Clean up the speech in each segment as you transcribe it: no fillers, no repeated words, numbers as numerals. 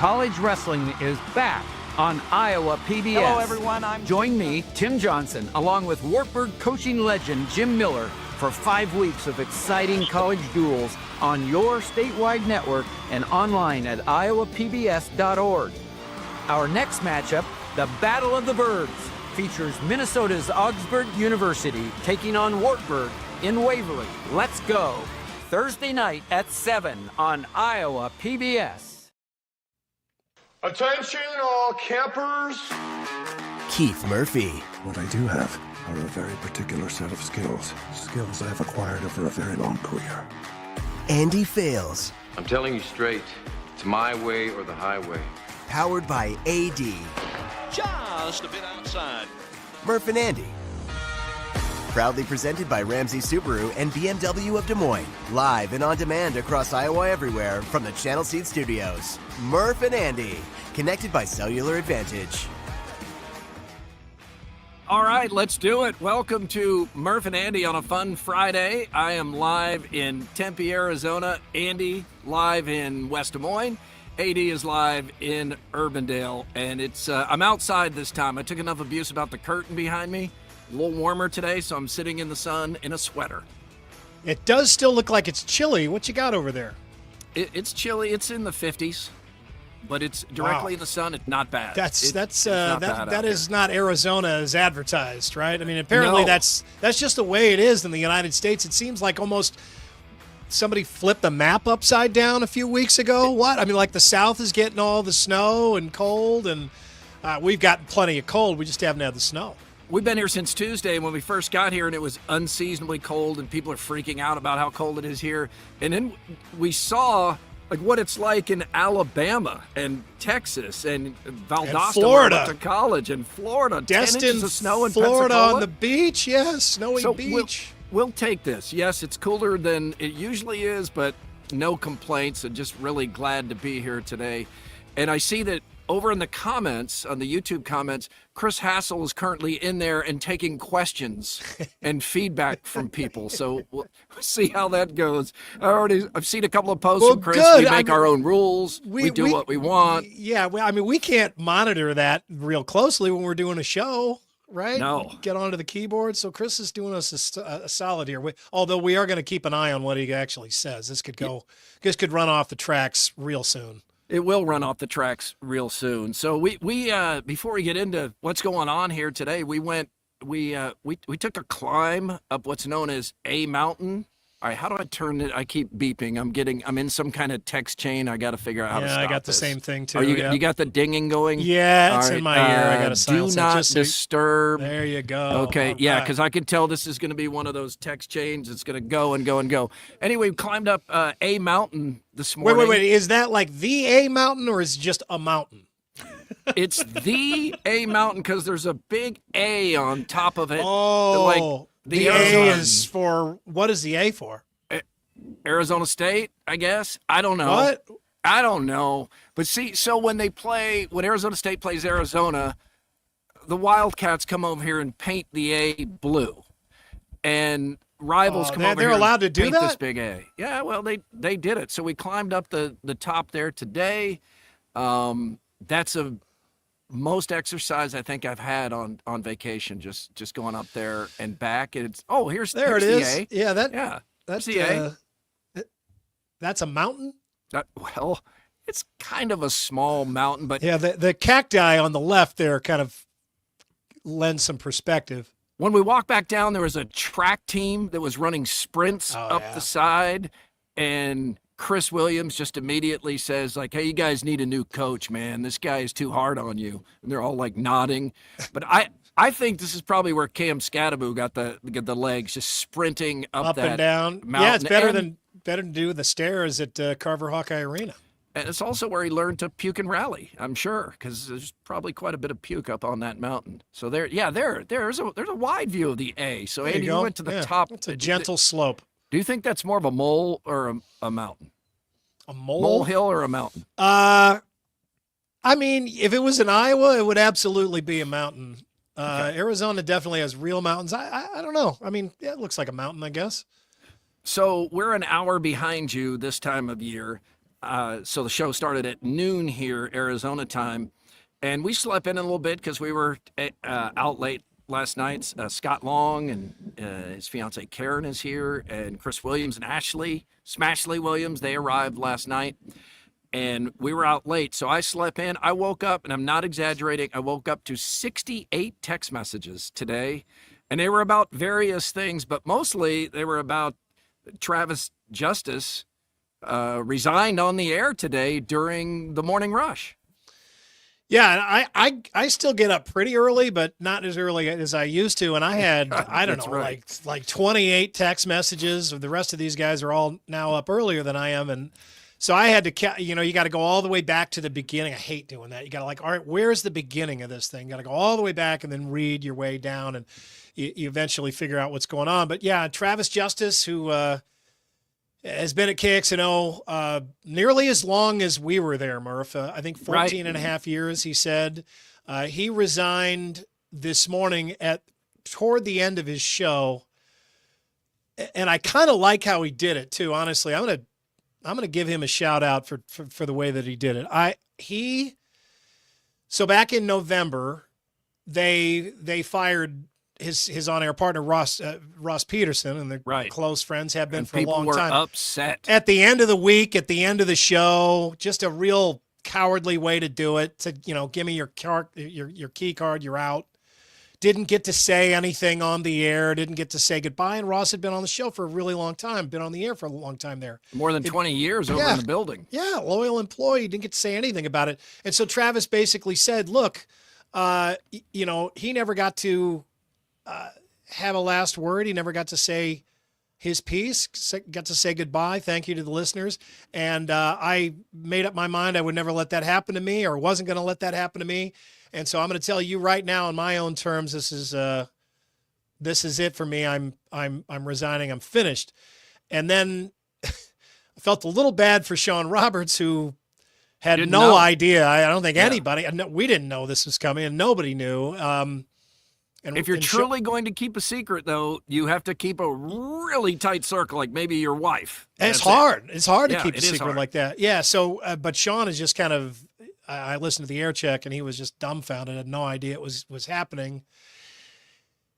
college wrestling is back on Iowa PBS. Hello, everyone. Join me, Tim Johnson, along with Wartburg coaching legend Jim Miller for 5 weeks of exciting college duels on your statewide network and online at iowapbs.org. Our next matchup, the Battle of the Birds, features Minnesota's Augsburg University taking on Wartburg in Waverly. Let's go. Thursday night at 7 on Iowa PBS. Attention all campers. Keith Murphy. What I do have are a very particular set of skills. Skills I have acquired over a very long career. Andy Fales. I'm telling you straight, it's my way or the highway. Powered by AD. Just a bit outside. Murph and Andy. Proudly presented by Ramsey Subaru and BMW of Des Moines. Live and on demand across Iowa everywhere from the Channel Seed Studios. Murph and Andy. Connected by Cellular Advantage. All right, let's do it. Welcome to Murph and Andy on a fun Friday. I am live in Tempe, Arizona. Andy live in West Des Moines. AD is live in Urbandale, and I'm outside this time. I took enough abuse about the curtain behind me. A little warmer today, so I'm sitting in the sun in a sweater. It does still look like it's chilly. What you got over there? It's chilly. It's in the 50s, but it's directly in the sun. It's not bad. That is not Arizona as advertised, right? I mean, apparently that's just the way it is in the United States. It seems like almost somebody flipped the map upside down a few weeks ago. What? I mean, like the South is getting all the snow and cold, and we've gotten plenty of cold. We just haven't had the snow. We've been here since Tuesday when we first got here, and it was unseasonably cold, and people are freaking out about how cold it is here. And then we saw like what it's like in Alabama and Texas and Valdosta, Florida. where I went to college, and Florida. Destin, 10 inches of snow in Florida Pensacola. on the beach, yes, snowy So beach. We'll take this. Yes, it's cooler than it usually is, but no complaints, and just really glad to be here today. And I see that over in the comments, on the YouTube comments, Chris Hassel is currently in there and taking questions and feedback from people. So we'll see how that goes. I've seen a couple of posts from Chris. Good. We make our own rules. We do what we want. Yeah, well, I mean, we can't monitor that real closely when we're doing a show, right? No. Get onto the keyboard. So Chris is doing us a solid here. Although we are going to keep an eye on what he actually says. This could run off the tracks real soon. It will run off the tracks real soon. So we before we get into what's going on here today, we took a climb up what's known as a mountain. All right, how do I turn it? I keep beeping. I'm in some kind of text chain. I got to figure out how to stop I got this. the same thing too. Oh, you got the dinging going? Yeah, it's All right, in my ear. I got to silence do not it. disturb. There you go. Okay, All yeah, right. because I can tell this is going to be one of those text chains. It's going to go and go and go. Anyway, we climbed up a mountain this morning. Wait. Is that like the A mountain or is it just a mountain? It's the A mountain because there's a big A on top of it. Oh, like the A is for, what is the A for? Arizona State, I guess. I don't know. What? I don't know. But see, so when Arizona State plays Arizona, the Wildcats come over here and paint the A blue. And rivals come over they're here allowed and to do paint that? this big A. Yeah, well, they did it. So we climbed up the top there today. That's the most exercise I think I've had on vacation, just going up there and back. And it's here's There it the is. A. Yeah, That's the A. That's a mountain? Well, it's kind of a small mountain, but Yeah, the cacti on the left there kind of lends some perspective. when we walked back down, there was a track team that was running sprints up yeah. the side, and Chris Williams just immediately says, like, hey, you guys need a new coach, man. This guy is too hard on you. And they're all like nodding. But I think this is probably where Cam Scadaboo got the legs, just sprinting up that and down. mountain. Yeah, it's better to do the stairs at Carver Hawkeye Arena. And it's also where he learned to puke and rally, I'm sure, because there's probably quite a bit of puke up on that mountain. So there's a wide view of the A. So There Andy, you go. went to the top. It's a gentle slope. Do you think that's more of a mole or a mountain? A mole? Molehill or a mountain? I mean, if it was in Iowa, it would absolutely be a mountain. Okay. Arizona definitely has real mountains. I don't know. I mean, yeah, it looks like a mountain, I guess. So we're an hour behind you this time of year. So the show started at noon here, Arizona time. And we slept in a little bit because we were out late last night. Scott Long and his fiancee Karen is here, and Chris Williams and Smashley Williams, they arrived last night. And we were out late, so I slept in. I woke up, and I'm not exaggerating, I woke up to 68 text messages today. And they were about various things, but mostly they were about Travis Justice resigned on the air today during the morning rush. Yeah, I still get up pretty early, but not as early as I used to. And I had, I don't know, right. like 28 text messages. The rest of these guys are all now up earlier than I am. And so I had to, you got to go all the way back to the beginning. I hate doing that. You got to all right, where's the beginning of this thing? You got to go all the way back and then read your way down, and you eventually figure out what's going on. But yeah, Travis Justice, who has been at KXNO nearly as long as we were there, Murph. I think 14 and a half years, he said. He resigned this morning toward the end of his show. And I kind of like how he did it too, honestly. I'm gonna give him a shout out for the way that he did it. So back in November, they fired his on-air partner Ross Peterson, and they're close friends, have been for a long time. People were upset at the end of the week, at the end of the show. Just a real cowardly way to do it. To give me your key card, you're out. Didn't get to say anything on the air. Didn't get to say goodbye. And Ross had been on the show for a really long time. Been on the air for a long time there. More than 20 years over in the building. Yeah, loyal employee. Didn't get to say anything about it. And so Travis basically said, "Look, he never got to." Have a last word. He never got to say his piece, got to say goodbye. Thank you to the listeners. And I made up my mind I would never let that happen to me, or wasn't going to let that happen to me. And so I'm going to tell you right now, in my own terms, this is it for me. I'm resigning. I'm finished. And then I felt a little bad for Sean Roberts, who had no idea. I don't think anybody. We didn't know this was coming, and nobody knew. And if you're truly going to keep a secret, though, you have to keep a really tight circle, like maybe your wife. It's hard. It's hard to keep a secret like that. Yeah. So, but Sean is just kind of. I listened to the air check, and he was just dumbfounded. Had no idea it was happening.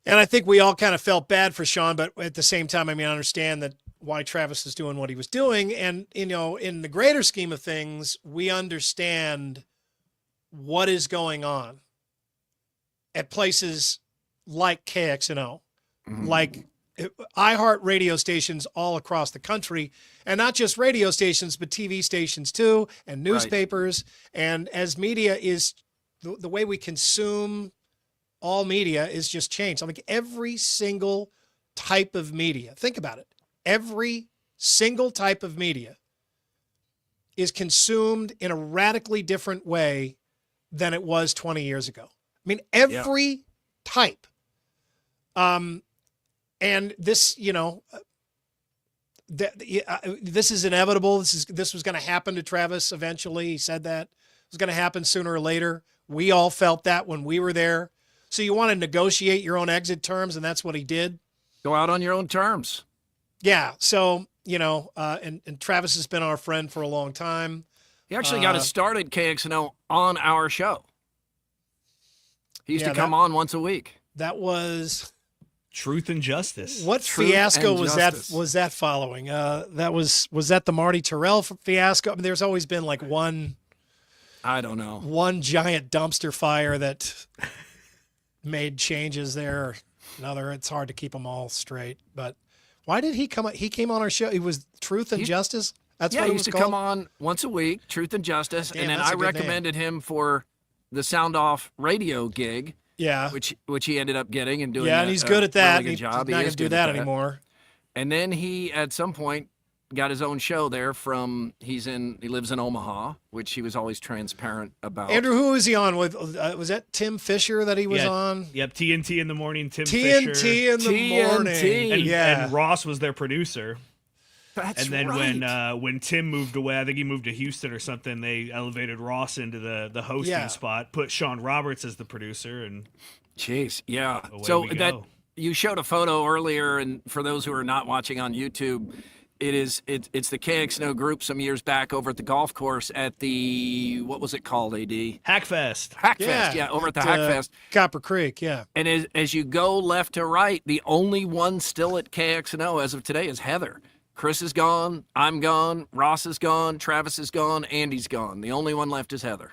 And I think we all kind of felt bad for Sean, but at the same time, I understand that why Travis is doing what he was doing, and in the greater scheme of things, we understand what is going on at places like KXNO, like iHeart radio stations all across the country, and not just radio stations, but TV stations too, and newspapers. And as media is, the way we consume all media is just changed. Every single type of media, think about it. Every single type of media is consumed in a radically different way than it was 20 years ago. Every type. And this, this is inevitable. This was going to happen to Travis eventually. He said that it was going to happen sooner or later. We all felt that when we were there. So you want to negotiate your own exit terms, and that's what he did. Go out on your own terms. Yeah. So, and Travis has been our friend for a long time. He actually got his start at KXNO on our show. He used to come on once a week. That was Truth and Justice. What fiasco was that following? Was that the Marty Terrell fiasco? There's always been like one. I don't know. One giant dumpster fire that made changes there. Another, it's hard to keep them all straight. But why did he come? He came on our show. It was Truth and Justice. That's what it was he used to come on once a week, Truth and Justice, and then I recommended him for the Sound Off radio gig. Yeah, which he ended up getting and doing. Yeah, and he's good at that. Really good job. He's not going to do that anymore. And then he, at some point, got his own show there. He lives in Omaha, which he was always transparent about. Andrew, who was he on with? Was that Tim Fisher that he was on? Yep, TNT in the morning. Fisher. TNT in the morning. And Ross was their producer. That's and then when Tim moved away, I think he moved to Houston or something, they elevated Ross into the hosting spot, put Sean Roberts as the producer, and jeez, so that you showed a photo earlier, and for those who are not watching on YouTube, it's the KXNO group some years back over at the golf course at the, what was it called, AD? Hackfest. Hackfest, over at the Hackfest. Copper Creek, yeah. And as you go left to right, the only one still at KXNO as of today is Heather. Chris is gone, I'm gone, Ross is gone, Travis is gone, Andy's gone. The only one left is Heather.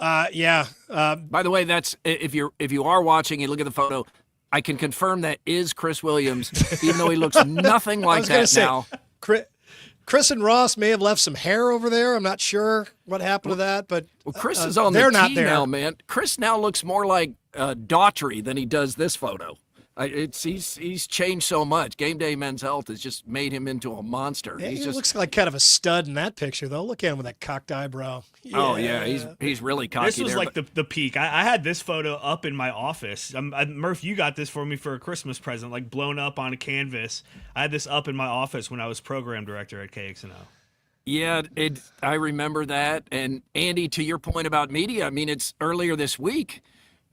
Yeah. By the way, that's if you are watching, you look at the photo. I can confirm that is Chris Williams, even though he looks nothing like that now. Chris and Ross may have left some hair over there. I'm not sure what happened to that, but Chris is on they're the not tee there now, man. Chris now looks more like Daughtry than he does this photo. He's changed so much. Game Day Men's Health has just made him into a monster. He looks like kind of a stud in that picture, though. Look at him with that cocked eyebrow. Yeah. Oh yeah, he's really cocky. This was there, like the peak. I had this photo up in my office. Murph, you got this for me for a Christmas present, like blown up on a canvas. I had this up in my office when I was program director at KXNO. Yeah, I remember that. And Andy, to your point about media, I mean, it's earlier this week.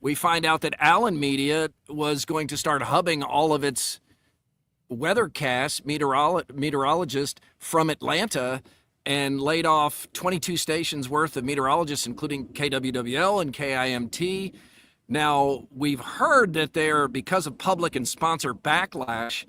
We find out that Allen Media was going to start hubbing all of its weathercast meteorologists from Atlanta and laid off 22 stations worth of meteorologists, including KWWL and KIMT. Now, we've heard that because of public and sponsor backlash,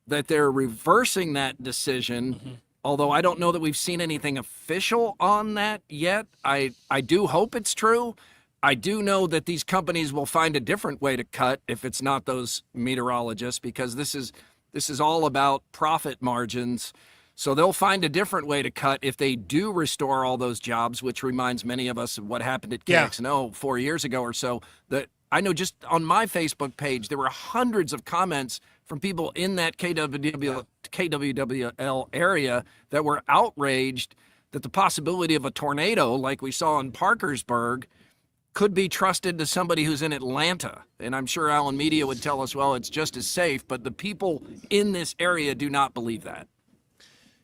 that they're reversing that decision. Mm-hmm. Although I don't know that we've seen anything official on that yet. I do hope it's true. I do know that these companies will find a different way to cut if it's not those meteorologists, because this is all about profit margins. So they'll find a different way to cut if they do restore all those jobs, which reminds many of us of what happened at KXNO 4 years ago or so. That I know just on my Facebook page, there were hundreds of comments from people in that KWWL area that were outraged that the possibility of a tornado like we saw in Parkersburg could be trusted to somebody who's in Atlanta. And I'm sure Allen Media would tell us, well, it's just as safe, but the people in this area do not believe that.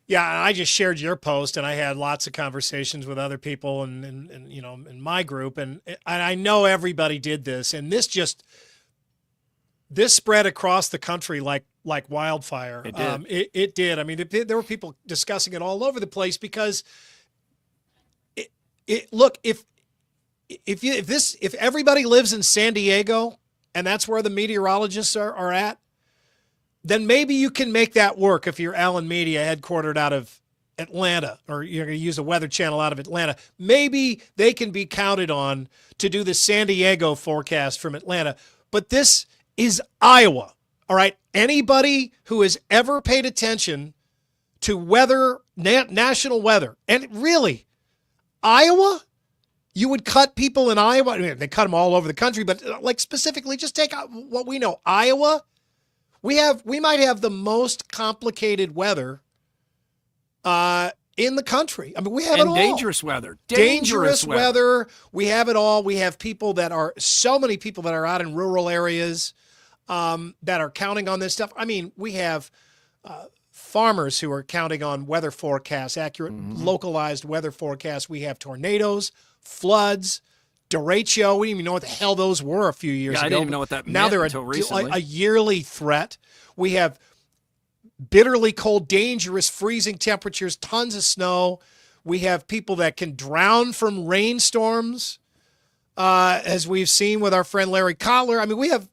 Yeah, I just shared your post, and I had lots of conversations with other people and you know, in my group, and I know everybody did this, and this spread across the country like wildfire. It did. It did. I mean, there were people discussing it all over the place because look, if everybody lives in San Diego and that's where the meteorologists are at, then maybe you can make that work if you're Allen Media headquartered out of Atlanta, or you're going to use a weather channel out of Atlanta. Maybe they can be counted on to do the San Diego forecast from Atlanta. But this is Iowa, all right? Anybody who has ever paid attention to weather, national weather, and really, Iowa, you would cut people in Iowa. I mean, they cut them all over the country, but like specifically, just take out what we know. Iowa, we might have the most complicated weather in the country. I mean, we have it all. Dangerous weather. Dangerous weather. We have it all. We have so many people that are out in rural areas that are counting on this stuff. I mean, we have farmers who are counting on weather forecasts, accurate, localized weather forecasts. We have tornadoes, floods, derecho. We didn't even know what the hell those were a few years ago. I didn't even know what that meant now they're until recently. a yearly threat. We have bitterly cold, dangerous, freezing temperatures, tons of snow. We have people that can drown from rainstorms, as we've seen with our friend Larry Kotler. I mean, we have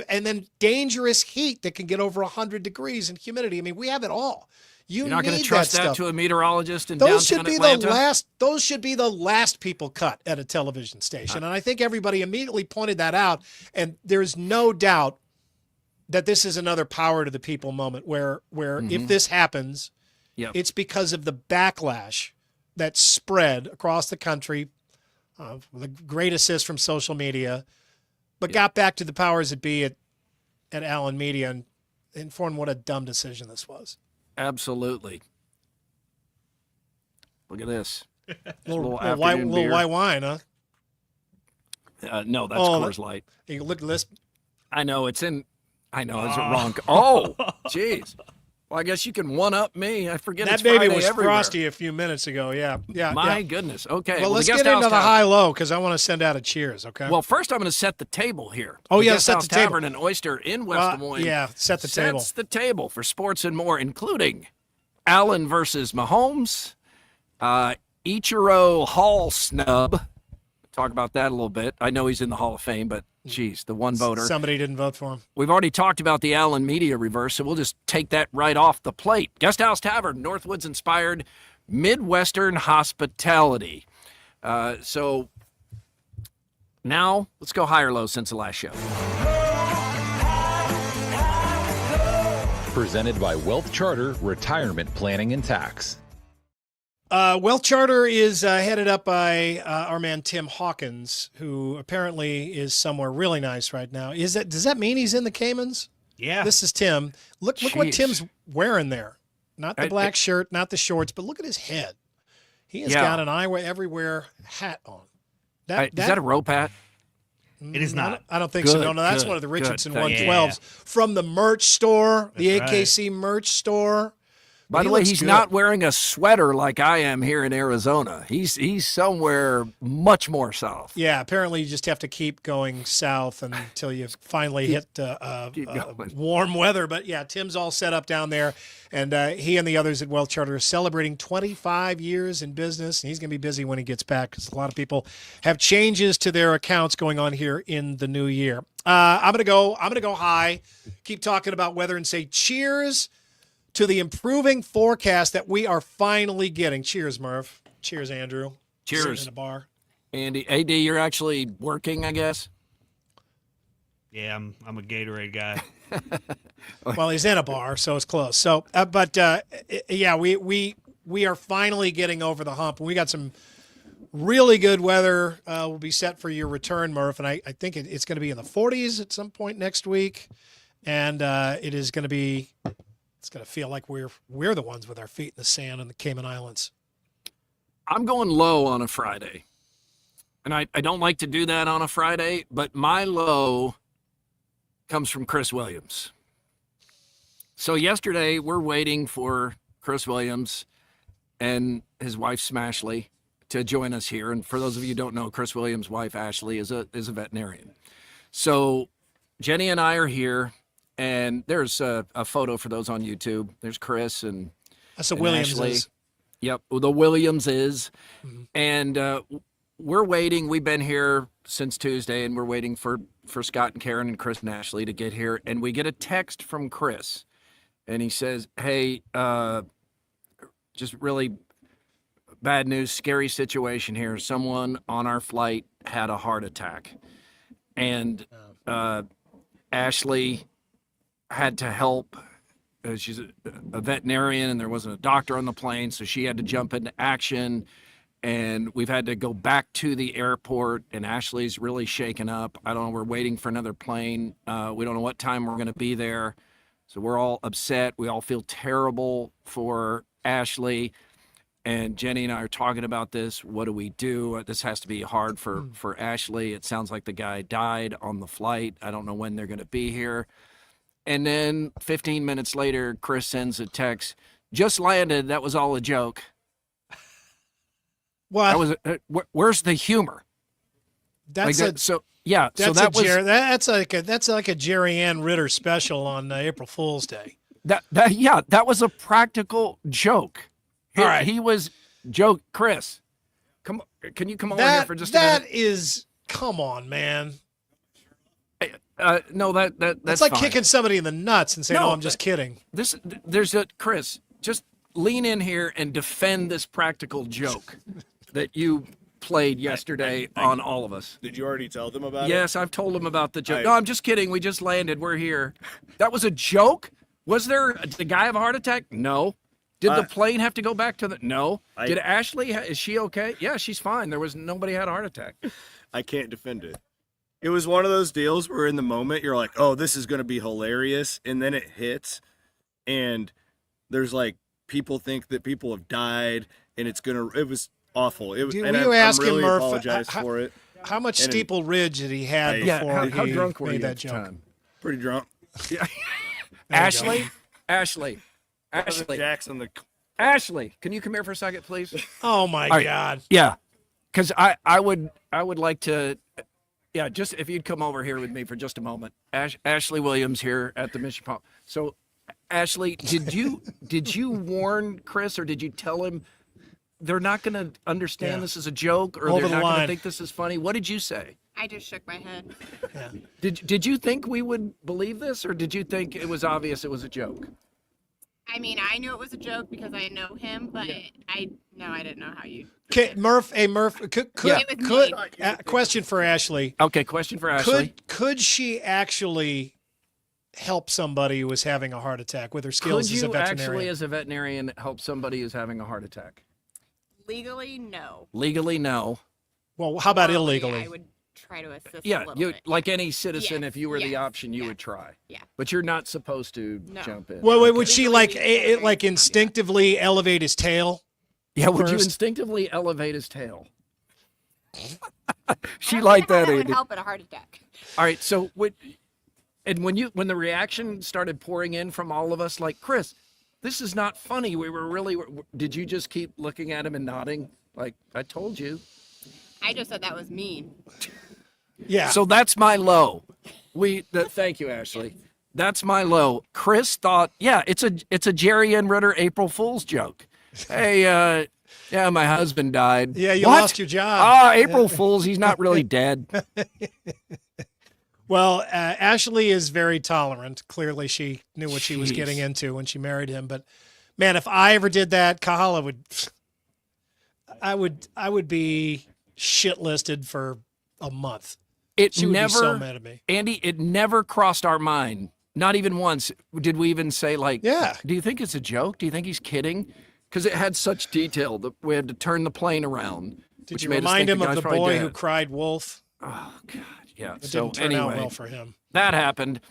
and then dangerous heat that can get over 100 degrees and humidity. I mean, we have it all. You're not going to trust that to a meteorologist in those downtown should be Atlanta? Those should be the last people cut at a television station. And I think everybody immediately pointed that out. And there's no doubt that this is another power to the people moment where if this happens, it's because of the backlash that spread across the country, with a great assist from social media, but got back to the powers that be at Allen Media and informed what a dumb decision this was. Absolutely. Look at this. little white wine, huh? No, that's Coors Light. You look at this. I know it's wrong. Oh, jeez. Well, I guess you can one-up me. I forget that it's baby Friday was everywhere. frosty a few minutes ago. Yeah. My goodness. Okay. Well, let's the get Guest into House the high-low because I want to send out a cheers, okay? Well, first I'm going to set the table here. Oh, the yeah, Guest set House the table. Tavern and Oyster in West Des Moines. Yeah, set the table. Sets the table for sports and more, including Allen versus Mahomes, Ichiro Hall snub. Talk about that a little bit. I know he's in the Hall of Fame, but geez, the one voter. Somebody didn't vote for him. We've already talked about the Allen media reverse, so we'll just take that right off the plate. Guest House Tavern, Northwoods-inspired Midwestern hospitality. So now let's go high or low since the last show. Presented by Wealth Charter Retirement Planning and Tax. Wealth Charter is headed up by our man Tim Hawkins, who apparently is somewhere really nice right now. Does that mean he's in the Caymans? Yeah. This is Tim. Look what Tim's wearing there. Not the black shirt, not the shorts, but look at his head. He has got an Iowa Everywhere hat on. Is that a rope hat? It is not. I don't think so. No, that's one of the Richardson 112s from the merch store, the AKC merch store. By the way, he's not wearing a sweater like I am here in Arizona. He's somewhere much more south. Yeah, apparently you just have to keep going south until you finally hit warm weather. But yeah, Tim's all set up down there, and he and the others at Wealth Charter are celebrating 25 years in business. And he's going to be busy when he gets back because a lot of people have changes to their accounts going on here in the new year. I'm gonna go high. Keep talking about weather and say cheers to the improving forecast that we are finally getting. Cheers, Murph. Cheers, Andrew. Cheers. Sitting in a bar. Andy, AD, you're actually working, I guess? Yeah, I'm a Gatorade guy. Well, he's in a bar, so it's close. So, yeah, we are finally getting over the hump. We got some really good weather. Will be set for your return, Murph, and I think it's going to be in the 40s at some point next week, and it is going to be. It's going to feel like we're the ones with our feet in the sand in the Cayman Islands. I'm going low on a Friday. And I don't like to do that on a Friday, but my low comes from Chris Williams. So yesterday, we're waiting for Chris Williams and his wife, Smashley, to join us here. And for those of you who don't know, Chris Williams' wife, Ashley, is a veterinarian. So Jenny and I are here. And there's a photo for those on YouTube. There's Chris and that's the Williamses. Yep, the Williamses. Mm-hmm. And we're waiting. We've been here since Tuesday, and we're waiting for Scott and Karen and Chris and Ashley to get here. And we get a text from Chris, and he says, "Hey, just really bad news, scary situation here. Someone on our flight had a heart attack, and Ashley had to help. She's a veterinarian, and there wasn't a doctor on the plane, so she had to jump into action. And we've had to go back to the airport, and Ashley's really shaken up. I don't know. We're waiting for another plane. We don't know what time we're going to be there. So we're all upset. We all feel terrible for Ashley. And Jenny and I are talking about this. What do we do? This has to be hard for Ashley. It sounds like the guy died on the flight. I don't know when they're going to be here. And then 15 minutes later, Chris sends a text. Just landed. That was all a joke. What? That was where's the humor? That's like that's like a Jerry Ann Ritter special on April Fool's Day. That was a practical joke. All right, he was joke. Chris, can you come over here for just a minute? That is, come on, man. No, that's like fine. kicking somebody in the nuts and saying, "No, I'm just kidding." Chris, just lean in here and defend this practical joke that you played yesterday on all of us. Did you already tell them about it? Yes, I've told them about the joke. No, I'm just kidding. We just landed. We're here. That was a joke? Did the guy have a heart attack? No. Did the plane have to go back to the? No. Did Ashley? Is she okay? Yeah, she's fine. Nobody had a heart attack. I can't defend it. It was one of those deals where in the moment you're like, oh, this is going to be hilarious. And then it hits and there's like, people think that people have died and it was awful. I really Murph, apologize for it. How much Steeple Ridge had he had before how drunk were made you that at the joke? time? Pretty drunk. Yeah. Ashley, Ashley. Jackson, Ashley, can you come here for a second, please? Oh my God. Yeah, because I would like to. Yeah, just if you'd come over here with me for just a moment. Ashley Williams here at the Mission Pump. So, Ashley, did you warn Chris, or did you tell him they're not going to understand this is a joke, or they're not going to think this is funny? What did you say? I just shook my head. Yeah. Did you think we would believe this, or did you think it was obvious it was a joke? I mean, I knew it was a joke because I know him, but I didn't know how you. Okay, Murph. Hey, Murph. Question for Ashley. Okay, question for Ashley. Could she actually help somebody who was having a heart attack with her skills as a veterinarian? Could you actually, as a veterinarian, help somebody who's having a heart attack? Legally, no. Legally, no. Well, how about illegally? I would try to assist. Yeah, a little bit. like any citizen, Yes, if you were the yes, option, you would try. Yeah. But you're not supposed to jump in. Wait, would she like instinctively elevate his tail? Yeah, would you first? instinctively elevate his tail? She liked that, That would Andy. help at a heart attack. All right, so when the reaction started pouring in from all of us, like, Chris, this is not funny. We were really. Did you just keep looking at him and nodding? Like, I told you. I just said that was mean. Yeah. So that's my low. Thank you, Ashley. That's my low. Chris thought, yeah, it's a Jerry and Ritter April Fool's joke. Hey, yeah, my husband died. Yeah, you What? lost your job. April Fool's. He's not really dead. Well, Ashley is very tolerant. Clearly, she knew what she was getting into when she married him. But man, if I ever did that, Kahala I would be shit listed for a month. She would be so mad at me. Andy, it never crossed our mind. Not even once did we even say, like, yeah, do you think it's a joke? Do you think he's kidding? Because it had such detail that we had to turn the plane around. Did you remind him of the boy who cried wolf? Oh, God, yeah. It So didn't turn anyway, out well for him. that happened.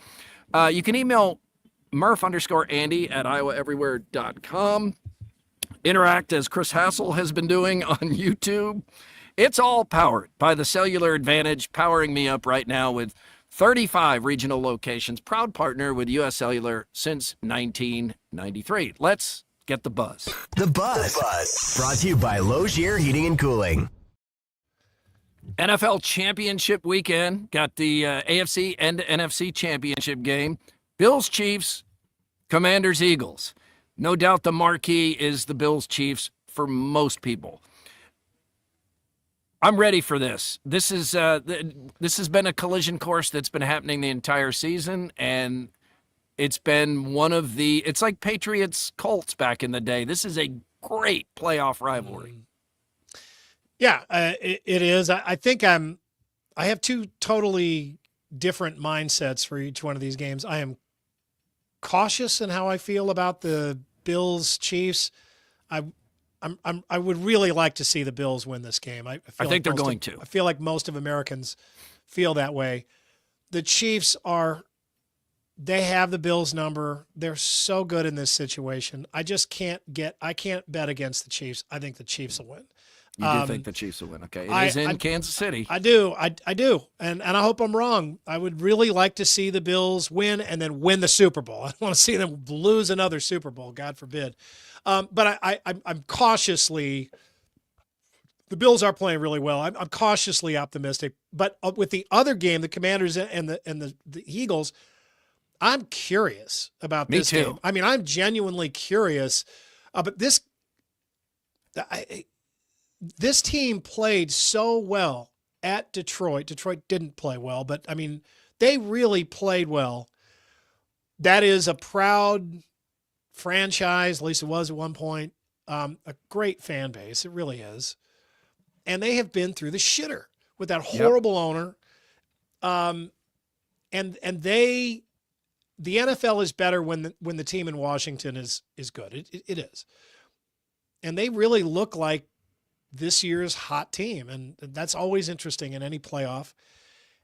You can email Murph_Andy at iowaeverywhere.com. Interact as Chris Hassel has been doing on YouTube. It's all powered by the Cellular Advantage, powering me up right now with 35 regional locations. Proud partner with U.S. Cellular since 1993. Let's get the buzz. The Buzz. Brought to you by Logier Heating and Cooling. NFL Championship weekend. Got the AFC and NFC Championship game. Bills, Chiefs, Commanders, Eagles. No doubt the marquee is the Bills, Chiefs for most people. I'm ready for this. This has been a collision course that's been happening the entire season, and it's been it's like Patriots Colts back in the day. This is a great playoff rivalry. Yeah, it is. I think I have two totally different mindsets for each one of these games. I am cautious in how I feel about the Bills Chiefs. I would really like to see the Bills win this game. I think they're going to. I feel like most of Americans feel that way. The Chiefs they have the Bills number. They're so good in this situation. I can't bet against the Chiefs. I think the Chiefs will win. You do think the Chiefs will win, okay? It is in Kansas City. I do. I do. And I hope I'm wrong. I would really like to see the Bills win and then win the Super Bowl. I don't want to see them lose another Super Bowl, God forbid. But I'm cautiously – the Bills are playing really well. I'm cautiously optimistic. But with the other game, the Commanders and the Eagles, I'm curious about this game. I mean, I'm genuinely curious. But this team played so well at Detroit. Detroit didn't play well, but, I mean, they really played well. That is a proud franchise, at least it was at one point, a great fan base. It really is. And they have been through the shitter with that horrible owner. And the NFL is better when the team in Washington is good. It is. And they really look like this year's hot team, and that's always interesting in any playoff.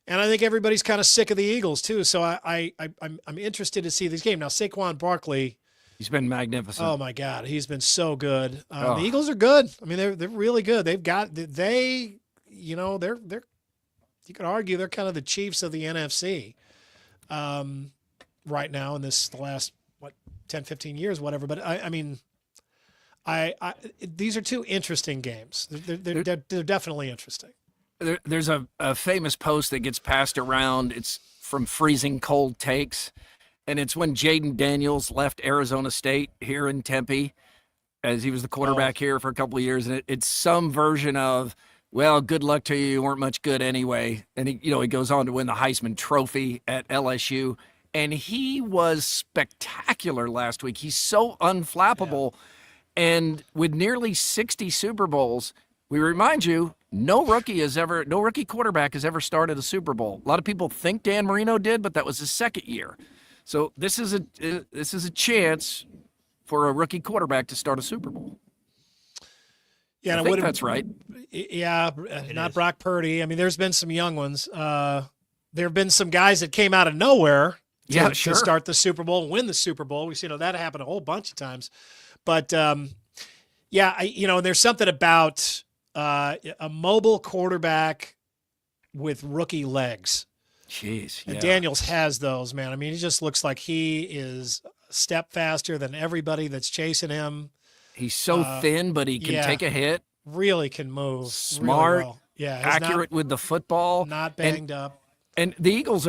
And I think everybody's kind of sick of the Eagles too. So I'm interested to see this game. Now, Saquon Barkley, he's been magnificent. Oh my God, he's been so good. The Eagles are good. I mean, they're really good. They've got they're you could argue they're kind of the Chiefs of the NFC right now in the last 10, 15 years, whatever. But I mean, these are two interesting games. They're definitely interesting. There's a famous post that gets passed around. It's from Freezing Cold Takes, and it's when Jaden Daniels left Arizona State here in Tempe, as he was the quarterback here for a couple of years, and it's some version of, well, good luck to you. You weren't much good anyway. And he goes on to win the Heisman Trophy at LSU. And he was spectacular last week. He's so unflappable. Yeah. And with nearly 60 Super Bowls, we remind you, no rookie quarterback has ever started a Super Bowl. A lot of people think Dan Marino did, but that was his second year. So this is a chance for a rookie quarterback to start a Super Bowl. Yeah, I think that's right. Yeah, not Brock Purdy. I mean, there's been some young ones. There have been some guys that came out of nowhere to start the Super Bowl and win the Super Bowl. We've seen that happen a whole bunch of times. But, there's something about a mobile quarterback with rookie legs. Jeez, yeah. And Daniels has those, man. I mean, he just looks like he is a step faster than everybody that's chasing him. He's so thin, but he can take a hit. Really can move. Smart. Really well. Yeah, accurate with the football. Not banged up. And the Eagles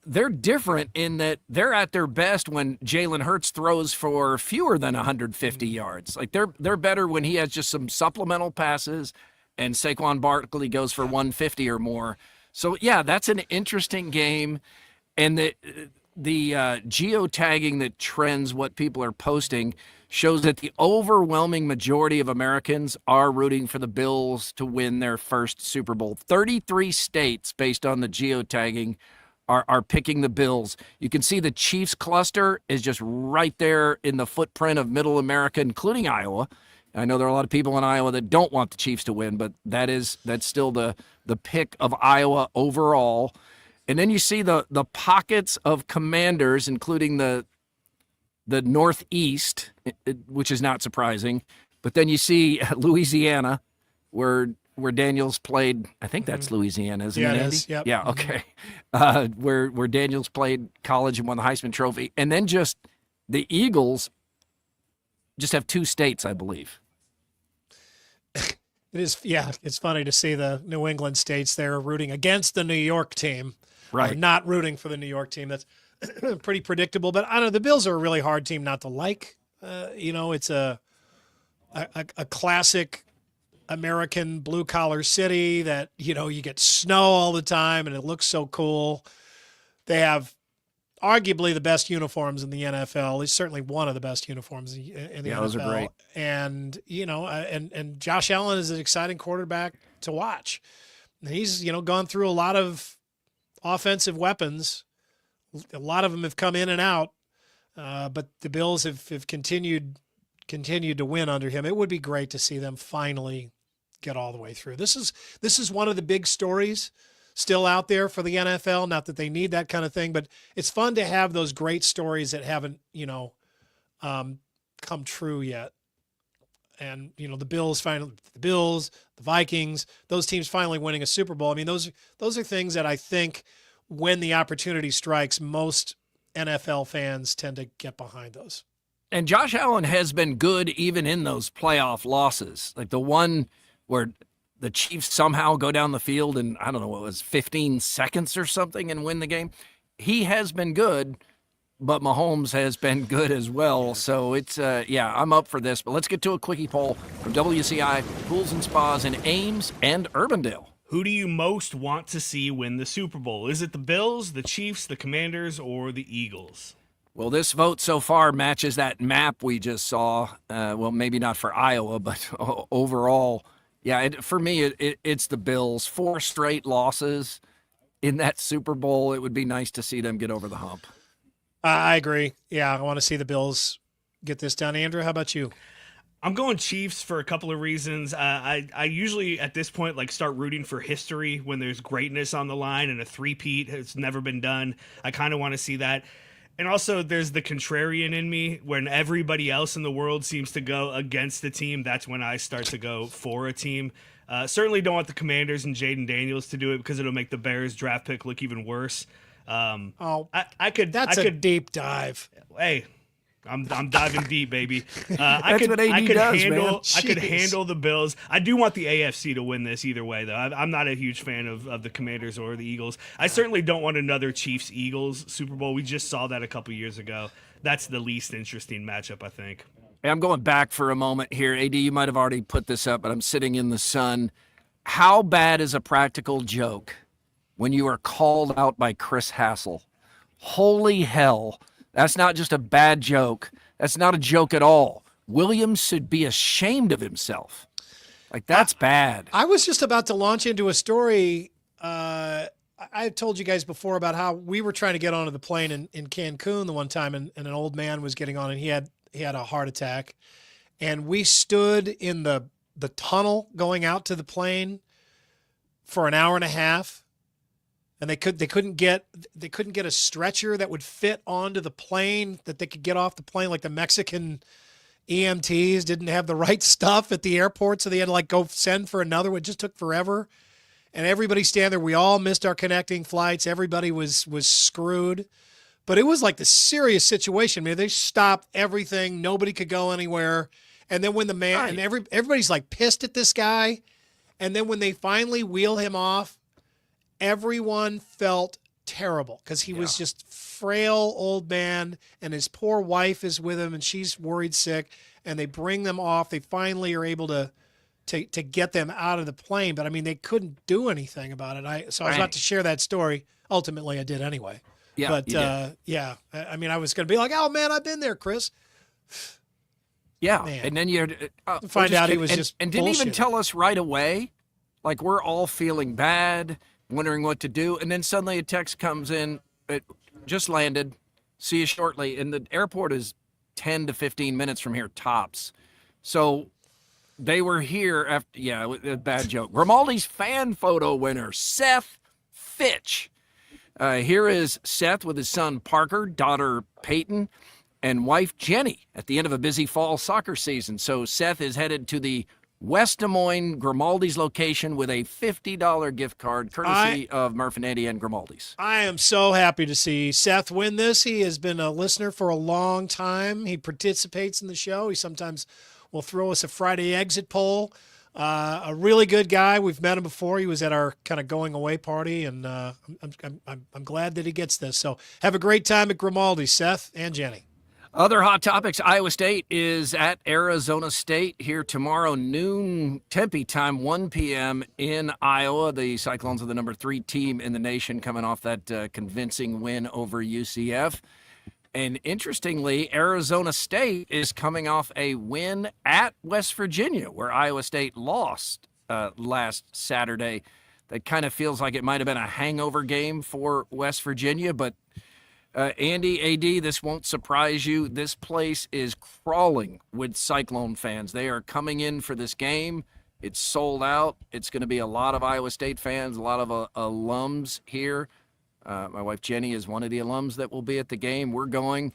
they're different in that they're at their best when Jalen Hurts throws for fewer than 150 yards. Like they're better when he has just some supplemental passes and Saquon Barkley goes for 150 or more. So yeah, that's an interesting game. And the geotagging that trends what people are posting shows that the overwhelming majority of Americans are rooting for the Bills to win their first Super Bowl. 33 states, based on the geotagging, are picking the Bills. You can see the Chiefs cluster is just right there in the footprint of Middle America, including Iowa. I know there are a lot of people in Iowa that don't want the Chiefs to win, but that's still the pick of Iowa overall. And then you see the pockets of Commanders, including the Northeast, which is not surprising. But then you see Louisiana, where Daniels played. I think that's Louisiana, isn't it, Andy? It is. Yep. Yeah, okay. Where Daniels played college and won the Heisman Trophy. And then just the Eagles just have two states, I believe. It is, yeah. It's funny to see the New England states there rooting against the New York team. Right. Or not rooting for the New York team. That's pretty predictable. But I don't know, the Bills are a really hard team not to like. It's a classic American blue-collar city that, you get snow all the time and it looks so cool. They have arguably the best uniforms in the NFL. It's certainly one of the best uniforms in the NFL. Those are great. And, and Josh Allen is an exciting quarterback to watch. And he's, gone through a lot of offensive weapons. A lot of them have come in and out, but the Bills have continued to win under him. It would be great to see them finally get all the way through. This is one of the big stories still out there for the NFL. Not that they need that kind of thing, but it's fun to have those great stories that haven't, come true yet. And, the Bills, the Vikings, those teams finally winning a Super Bowl. I mean, those are things that I think when the opportunity strikes, most NFL fans tend to get behind those. And Josh Allen has been good even in those playoff losses. Like the one where the Chiefs somehow go down the field in, I don't know, what it was 15 seconds or something and win the game. He has been good, but Mahomes has been good as well. So it's, I'm up for this. But let's get to a quickie poll from WCI, Pools and Spas in Ames and Urbandale. Who do you most want to see win the Super Bowl? Is it the Bills, the Chiefs, the Commanders, or the Eagles? Well, this vote so far matches that map we just saw. Well, maybe not for Iowa, but overall, yeah, for me, it's the Bills. 4 straight losses in that Super Bowl. It would be nice to see them get over the hump. I agree. Yeah, I want to see the Bills get this done. Andrew, how about you? I'm going Chiefs for a couple of reasons. I usually at this point start rooting for history when there's greatness on the line and a three-peat has never been done. I kind of want to see that. And also there's the contrarian in me when everybody else in the world seems to go against the team. That's when I start to go for a team. Certainly don't want the Commanders and Jaden Daniels to do it because it'll make the Bears draft pick look even worse. That's a deep dive. Hey, I'm diving deep, baby. That's what AD does, man. I could handle the Bills. I do want the AFC to win this either way, though. I'm not a huge fan of the Commanders or the Eagles. I certainly don't want another Chiefs-Eagles Super Bowl. We just saw that a couple years ago. That's the least interesting matchup, I think. Hey, I'm going back for a moment here. AD, you might have already put this up, but I'm sitting in the sun. How bad is a practical joke when you are called out by Chris Hassel? Holy hell. That's not just a bad joke. That's not a joke at all. Williams should be ashamed of himself. Like, that's bad. I was just about to launch into a story. I've told you guys before about how we were trying to get onto the plane in Cancun the one time, and an old man was getting on, and he had a heart attack. And we stood in the tunnel going out to the plane for an hour and a half. And they couldn't get a stretcher that would fit onto the plane that they could get off the plane. Like the Mexican EMTs didn't have the right stuff at the airport, so they had to like go send for another one. It just took forever. And everybody stand there. We all missed our connecting flights. Everybody was screwed. But it was like the serious situation. I mean, they stopped everything. Nobody could go anywhere. And then when the man and everybody's like pissed at this guy. And then when they finally wheel him off, everyone felt terrible because he was just frail old man, and his poor wife is with him, and she's worried sick. And they bring them off. They finally are able to get them out of the plane, but I mean they couldn't do anything about it. I was about to share that story. Ultimately, I did anyway. Yeah, but I mean, I was going to be like, "Oh man, I've been there, Chris." Yeah, Man. and then you find out he was just and didn't even bullshitting. tell us right away. Like, we're all feeling bad, wondering what to do, and then suddenly a text comes in. It just landed. See you shortly. And the airport is 10 to 15 minutes from here tops. So they were here after. Yeah, a bad joke. Grimaldi's fan photo winner, Seth Fitch. Here is Seth with his son Parker, daughter Peyton, and wife Jenny at the end of a busy fall soccer season. So Seth is headed to the West Des Moines Grimaldi's location with a $50 gift card, courtesy of Murph and Andy and Grimaldi's. I am so happy to see Seth win this. He has been a listener for a long time. He participates in the show. He sometimes will throw us a Friday exit poll. A really good guy. We've met him before. He was at our kind of going away party, and I'm glad that he gets this. So have a great time at Grimaldi, Seth and Jenny. Other hot topics. Iowa State is at Arizona State here tomorrow, noon Tempe time, 1 p.m. in Iowa. The Cyclones are the number 3 team in the nation, coming off that convincing win over UCF. And interestingly, Arizona State is coming off a win at West Virginia, where Iowa State lost last Saturday. That kind of feels like it might have been a hangover game for West Virginia. But Andy, AD, this won't surprise you. This place is crawling with Cyclone fans. They are coming in for this game. It's sold out. It's going to be a lot of Iowa State fans, a lot of alums here. My wife Jenny is one of the alums that will be at the game. We're going.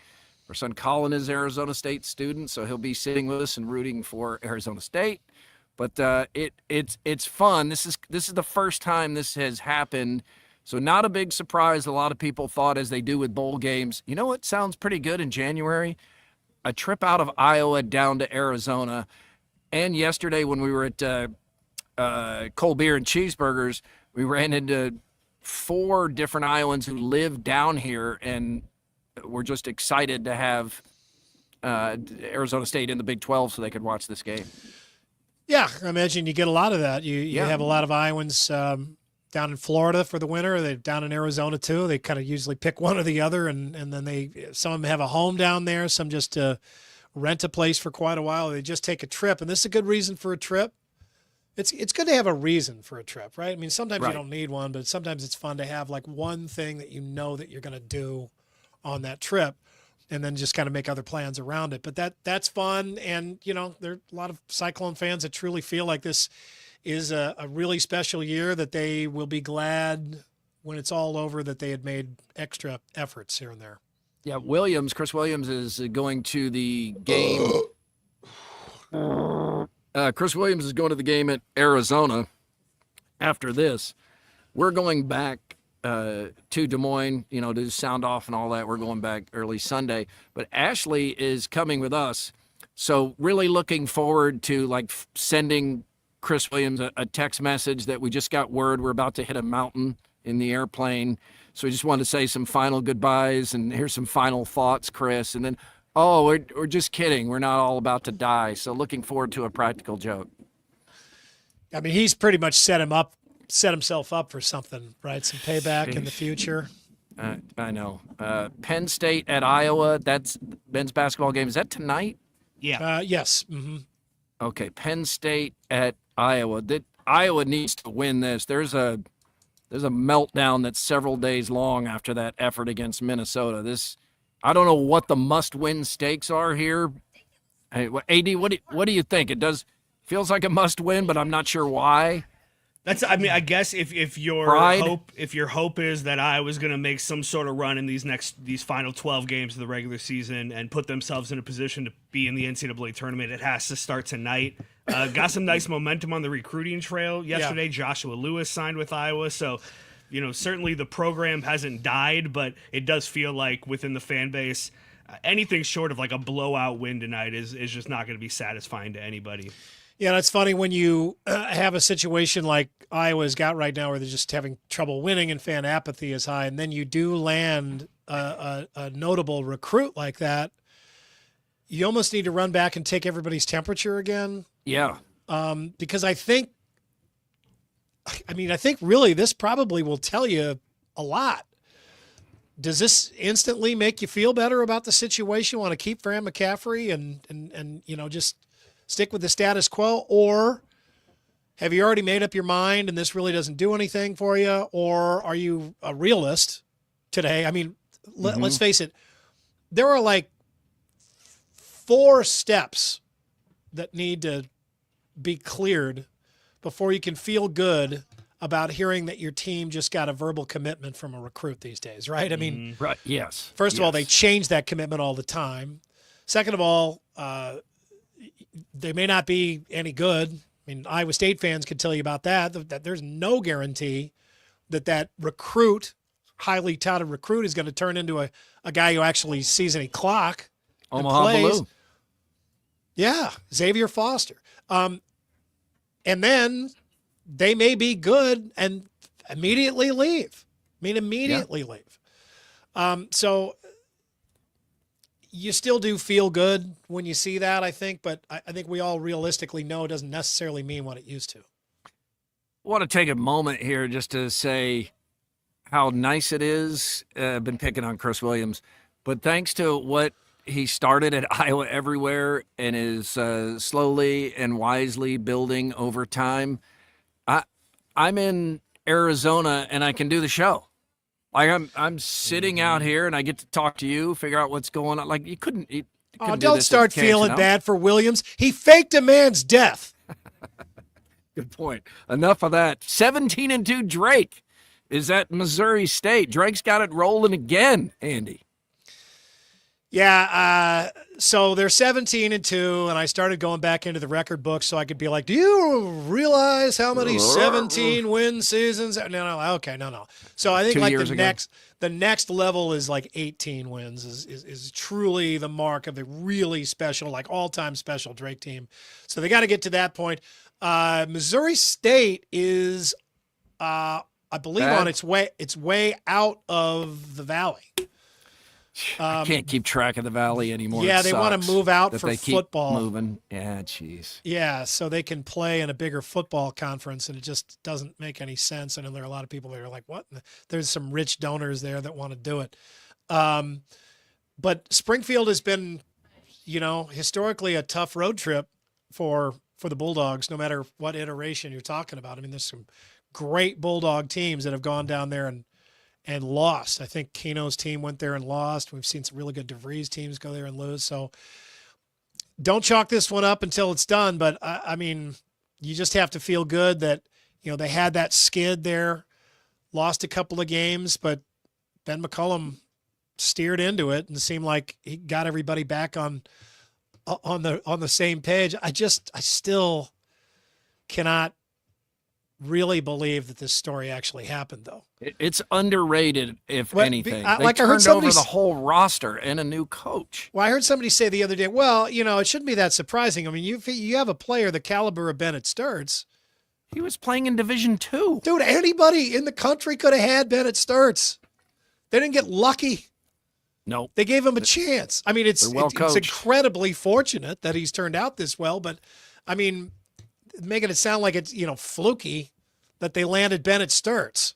Our son Colin is an Arizona State student, so he'll be sitting with us and rooting for Arizona State. But it's fun. This is the first time this has happened, so not a big surprise. A lot of people thought, as they do with bowl games, you know what sounds pretty good in January? A trip out of Iowa down to Arizona. And yesterday when we were at Cold Beer and Cheeseburgers, we ran into 4 different Iowans who live down here, and we're just excited to have Arizona State in the Big 12 so they could watch this game. Yeah, I imagine you get a lot of that. You have a lot of Iowans down in Florida for the winter. They're down in Arizona too. They kind of usually pick one or the other, and then some of them have a home down there. Some just rent a place for quite a while. They just take a trip, and this is a good reason for a trip. It's good to have a reason for a trip, right? I mean, sometimes you don't need one, but sometimes it's fun to have like one thing that you know that you're going to do on that trip, and then just kind of make other plans around it. But that's fun, and there are a lot of Cyclone fans that truly feel like this is a really special year, that they will be glad when it's all over that they had made extra efforts here and there. Yeah, Chris Williams is going to the game. Chris Williams is going to the game at Arizona after this. We're going back to Des Moines, to sound off and all that. We're going back early Sunday. But Ashley is coming with us. So really looking forward to sending Chris Williams a text message that we just got word we're about to hit a mountain in the airplane. So we just wanted to say some final goodbyes and here's some final thoughts, Chris. And then, we're just kidding. We're not all about to die. So looking forward to a practical joke. I mean, he's pretty much set himself up for something, right? Some payback in the future. I know. Penn State at Iowa. That's men's basketball game. Is that tonight? Yeah. Yes. Mm-hmm. Okay. Penn State at Iowa. Iowa needs to win this. There's a meltdown that's several days long after that effort against Minnesota. I don't know what the must-win stakes are here. Hey, AD, what do you think? It feels like a must-win, but I'm not sure why. I guess if your hope is that Iowa's going to make some sort of run in these final 12 games of the regular season and put themselves in a position to be in the NCAA tournament, it has to start tonight. Got some nice momentum on the recruiting trail yesterday. Yeah. Joshua Lewis signed with Iowa, so certainly the program hasn't died, but it does feel like within the fan base, anything short of a blowout win tonight is just not going to be satisfying to anybody. Yeah, that's funny when you have a situation like Iowa's got right now where they're just having trouble winning and fan apathy is high, and then you do land a notable recruit like that. You almost need to run back and take everybody's temperature again. Yeah. Because I think really this probably will tell you a lot. Does this instantly make you feel better about the situation? Want to keep Fran McCaffrey and just stick with the status quo, or have you already made up your mind and this really doesn't do anything for you, or are you a realist today? I mean, let's face it, there are 4 steps that need to be cleared before you can feel good about hearing that your team just got a verbal commitment from a recruit these days, right? I mean, right. Yes. First of all, they change that commitment all the time. Second of all, they may not be any good. I mean, Iowa State fans could tell you about that there's no guarantee that recruit, highly touted recruit, is going to turn into a guy who actually sees any clock. Omaha Blue. Yeah, Xavier Foster. And then they may be good and immediately leave. Leave. So you still do feel good when you see that, I think, but I think we all realistically know it doesn't necessarily mean what it used to. I want to take a moment here just to say how nice it is. I've been picking on Chris Williams, but thanks to what he started at Iowa Everywhere and is slowly and wisely building over time, I'm in Arizona and I can do the show. I'm sitting out here and I get to talk to you, figure out what's going on. You couldn't. Don't start feeling bad for Williams. He faked a man's death. Good point. Enough of that. 17-2 Drake is at Missouri State. Drake's got it rolling again, Andy. Yeah, so they're 17-2, and I started going back into the record book so I could be like, do you realize how many 17-win seasons? No. So I think the next level is 18 wins is truly the mark of the really special, all-time special Drake team. So they got to get to that point. Missouri State is, I believe, on its way out of the Valley. I can't keep track of the Valley anymore. Yeah, they want to move out for football. Moving. Yeah, jeez. Yeah, so they can play in a bigger football conference, and it just doesn't make any sense. And there are a lot of people that are like, what? There's some rich donors there that want to do it. But Springfield has been, historically a tough road trip for the Bulldogs, no matter what iteration you're talking about. I mean, there's some great Bulldog teams that have gone down there and lost. I think Keno's team went there and lost. We've seen some really good DeVries teams go there and lose. So don't chalk this one up until it's done. But I mean, you just have to feel good that, they had that skid there, lost a couple of games, but Ben McCullum steered into it and seemed like he got everybody back on the same page. I still cannot really believe that this story actually happened, though. It's underrated, if anything. They like I heard turned over somebody the whole roster and a new coach. Well, I heard somebody say the other day, well, it shouldn't be that surprising. I mean, you have a player the caliber of Bennett Sturts. He was playing in Division II. Dude, anybody in the country could have had Bennett Sturts. They didn't get lucky. No. They gave him a chance. I mean, it's coached. incredibly fortunate that he's turned out this well, but, I mean, making it sound like it's, fluky that they landed Bennett Sturts.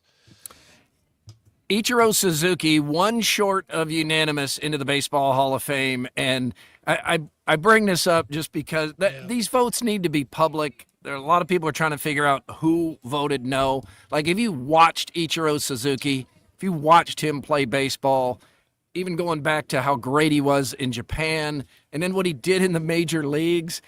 Ichiro Suzuki, one short of unanimous into the Baseball Hall of Fame, and I bring this up just because these votes need to be public. There are a lot of people are trying to figure out who voted no. Like, if you watched Ichiro Suzuki, if you watched him play baseball, even going back to how great he was in Japan, and then what he did in the major leagues,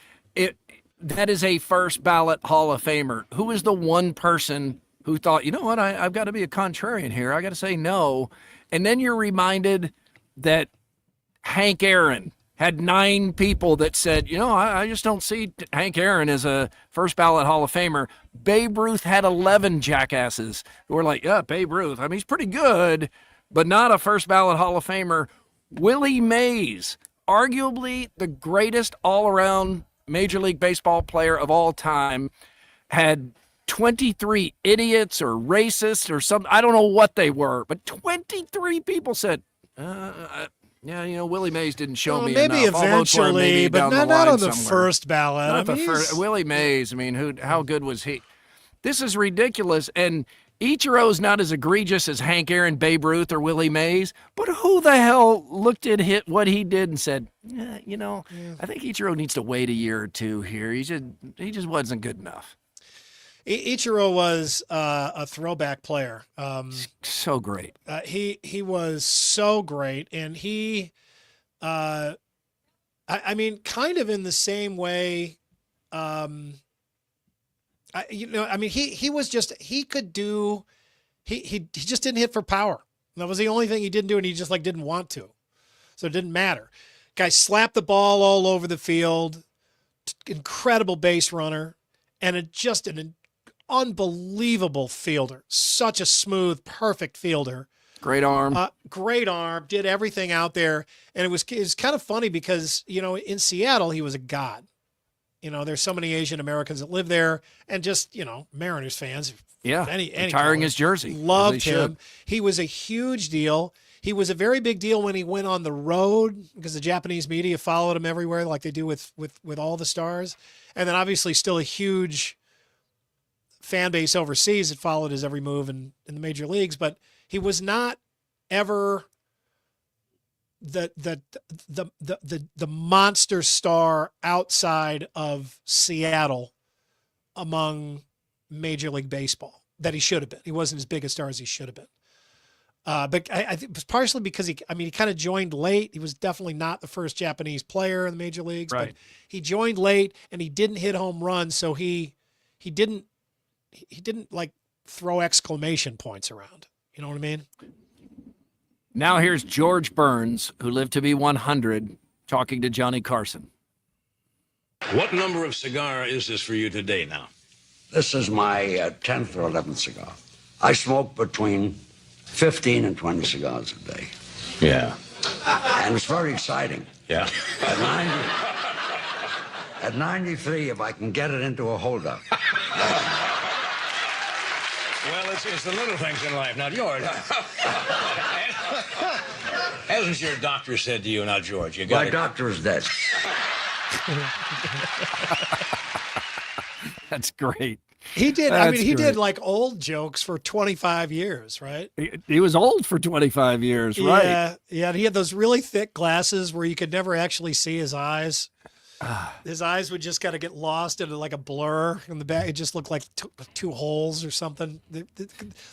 that is a first ballot Hall of Famer. Who is the one person who thought, you know what, I've got to be a contrarian here. I got to say no. And then you're reminded that Hank Aaron had 9 people that said, I just don't see Hank Aaron as a first ballot Hall of Famer. Babe Ruth had 11 jackasses who were like, yeah, Babe Ruth. I mean, he's pretty good, but not a first ballot Hall of Famer. Willie Mays, arguably the greatest all-around Major League Baseball player of all time, had 23 idiots or racists or something. I don't know what they were, but 23 people said, Willie Mays didn't show me maybe enough. Eventually, but not on the first ballot. Not the first. Willie Mays, I mean, how good was he? This is ridiculous, and Ichiro's not as egregious as Hank Aaron, Babe Ruth, or Willie Mays, but who the hell looked at what he did and said, I think Ichiro needs to wait a year or two here. He just wasn't good enough. Ichiro was a throwback player. So great. He was so great, and he, I mean, kind of in the same way. He was just, he could do, he just didn't hit for power. That was the only thing he didn't do, and he just didn't want to. So it didn't matter. Guy slapped the ball all over the field, incredible base runner, and just an unbelievable fielder. Such a smooth, perfect fielder. Great arm. Great arm, did everything out there. And it was kind of funny because, in Seattle, he was a god. There's so many Asian Americans that live there, and just, Mariners fans. Yeah, retiring his jersey. Loved him. He was a huge deal. He was a very big deal when he went on the road because the Japanese media followed him everywhere like they do with all the stars. And then obviously still a huge fan base overseas that followed his every move in the major leagues. But he was not ever the monster star outside of Seattle among Major League Baseball that he should have been. He wasn't as big a star as he should have been. But I think it was partially because he kind of joined late. He was definitely not the first Japanese player in the major leagues, right. But he joined late and he didn't hit home runs. So he didn't throw exclamation points around. You know what I mean? Now here's George Burns, who lived to be 100, talking to Johnny Carson. What number of cigar is this for you today now? This is my 10th or 11th cigar. I smoke between 15 and 20 cigars a day. Yeah. And it's very exciting. Yeah. At 93, if I can get it into a holder. Well, it's the little things in life. Now, George, hasn't your doctor said to you, now, George, you got My doctor is dead. That's great. He did. He did old jokes for 25 years, right? He was old for 25 years, right? Yeah. He had those really thick glasses where you could never actually see his eyes. His eyes would just kind of get lost into a blur in the back. It just looked like two holes or something.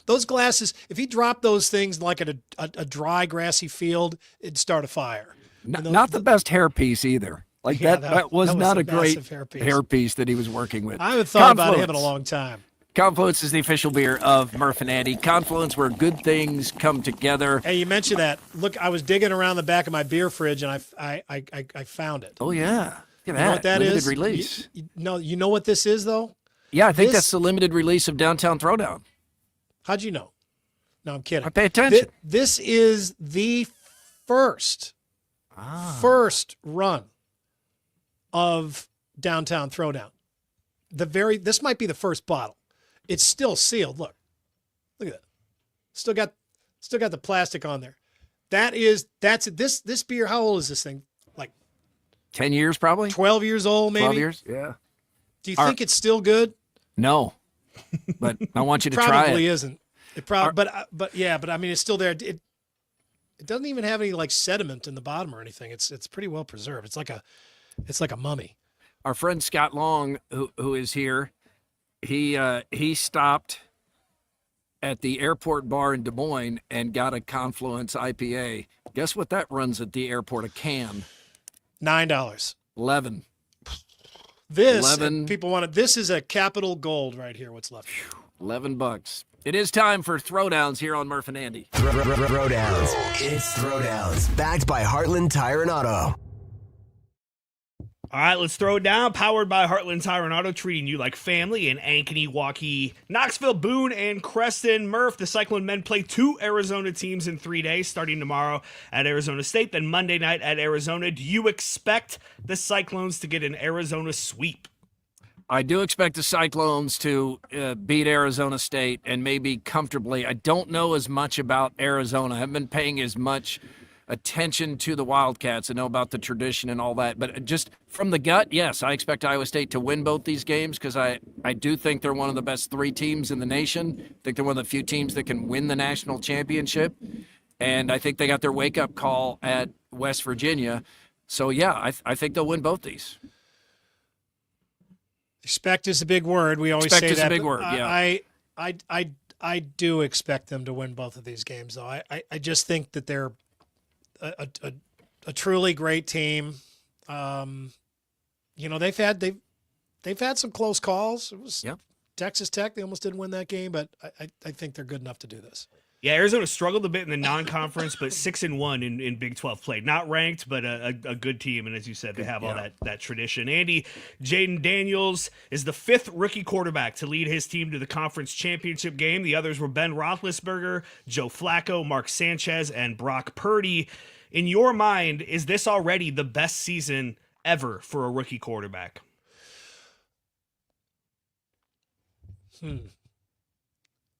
Those glasses, if he dropped those things at a dry, grassy field, it'd start a fire. Not the best hairpiece either. That was not a great hairpiece that he was working with. I haven't thought about him in a long time. Confluence is the official beer of Murph and Andy. Confluence, where good things come together. Hey, you mentioned that. Look, I was digging around the back of my beer fridge, and I found it. Oh, yeah. You know what that Limited is? Release. You know what this is, though? Yeah, I think that's the limited release of Downtown Throwdown. How'd you know? No, I'm kidding. I pay attention. This is the first run of Downtown Throwdown. This might be the first bottle. It's still sealed. Look at that. Still got the plastic on there. That's it. This beer. How old is this thing? Like 10 years, probably. 12 years old, maybe. 12 years. Yeah. Do you think it's still good? No, but I want you to try it. Probably isn't. It probably, but I mean, it's still there. It doesn't even have any like sediment in the bottom or anything. It's pretty well preserved. It's like a mummy. Our friend Scott Long, who is here, he stopped at the airport bar in Des Moines and got a Confluence IPA. Guess what that runs at the airport? A can. $9. 11. This 11. People want it. This is a capital gold right here. What's left? $11. It is time for Throwdowns here on Murph and Andy. Throwdowns. It's Throwdowns. Backed by Heartland Tire and Auto. All right, let's throw it down. Powered by Heartland Tire and Auto, treating you like family in Ankeny, Waukee, Knoxville, Boone, and Creston. Murph, the Cyclone men play 2 Arizona teams in 3 days, starting tomorrow at Arizona State, then Monday night at Arizona. Do you expect the Cyclones to get an Arizona sweep? I do expect the Cyclones to beat Arizona State and maybe comfortably. I don't know as much about Arizona. I haven't been paying as much attention to the Wildcats. I know about the tradition and all that, but just from the gut, yes, I expect Iowa State to win both these games because I do think they're one of the best 3 teams in the nation. I think they're one of the few teams that can win the national championship, and I think they got their wake-up call at West Virginia. So, yeah, I think they'll win both these. Expect is a big word. We always say that. Expect is a big word, yeah. I do expect them to win both of these games, though. I just think that they're a truly great team. They've had some close calls. It was Texas Tech. They almost didn't win that game, but I think they're good enough to do this. Yeah, Arizona struggled a bit in the non-conference, but 6-1 in Big 12 play. Not ranked, but a good team. And as you said, they have all that tradition. Andy, Jaden Daniels is the 5th rookie quarterback to lead his team to the conference championship game. The others were Ben Roethlisberger, Joe Flacco, Mark Sanchez, and Brock Purdy. In your mind, is this already the best season ever for a rookie quarterback?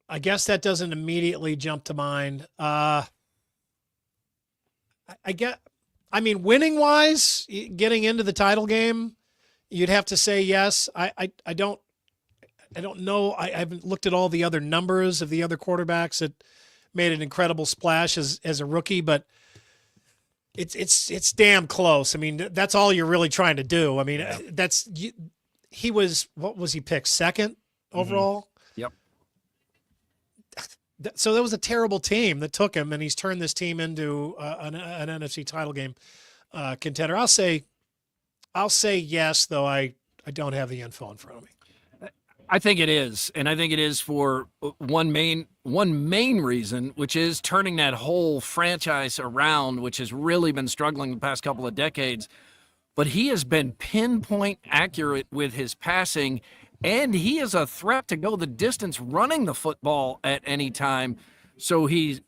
I guess that doesn't immediately jump to mind. Winning wise, getting into the title game, you'd have to say yes. I don't know. I haven't looked at all the other numbers of the other quarterbacks that made an incredible splash as a rookie, but it's damn close. I mean, that's all you're really trying to do. I mean, he was, what was he picked? 2nd overall? Yep. So that was a terrible team that took him, and he's turned this team into an NFC title game contender. I'll say yes, though I don't have the info in front of me. I think it is, and I think it is for one main reason, which is turning that whole franchise around, which has really been struggling the past couple of decades. But he has been pinpoint accurate with his passing, and he is a threat to go the distance running the football at any time. So he's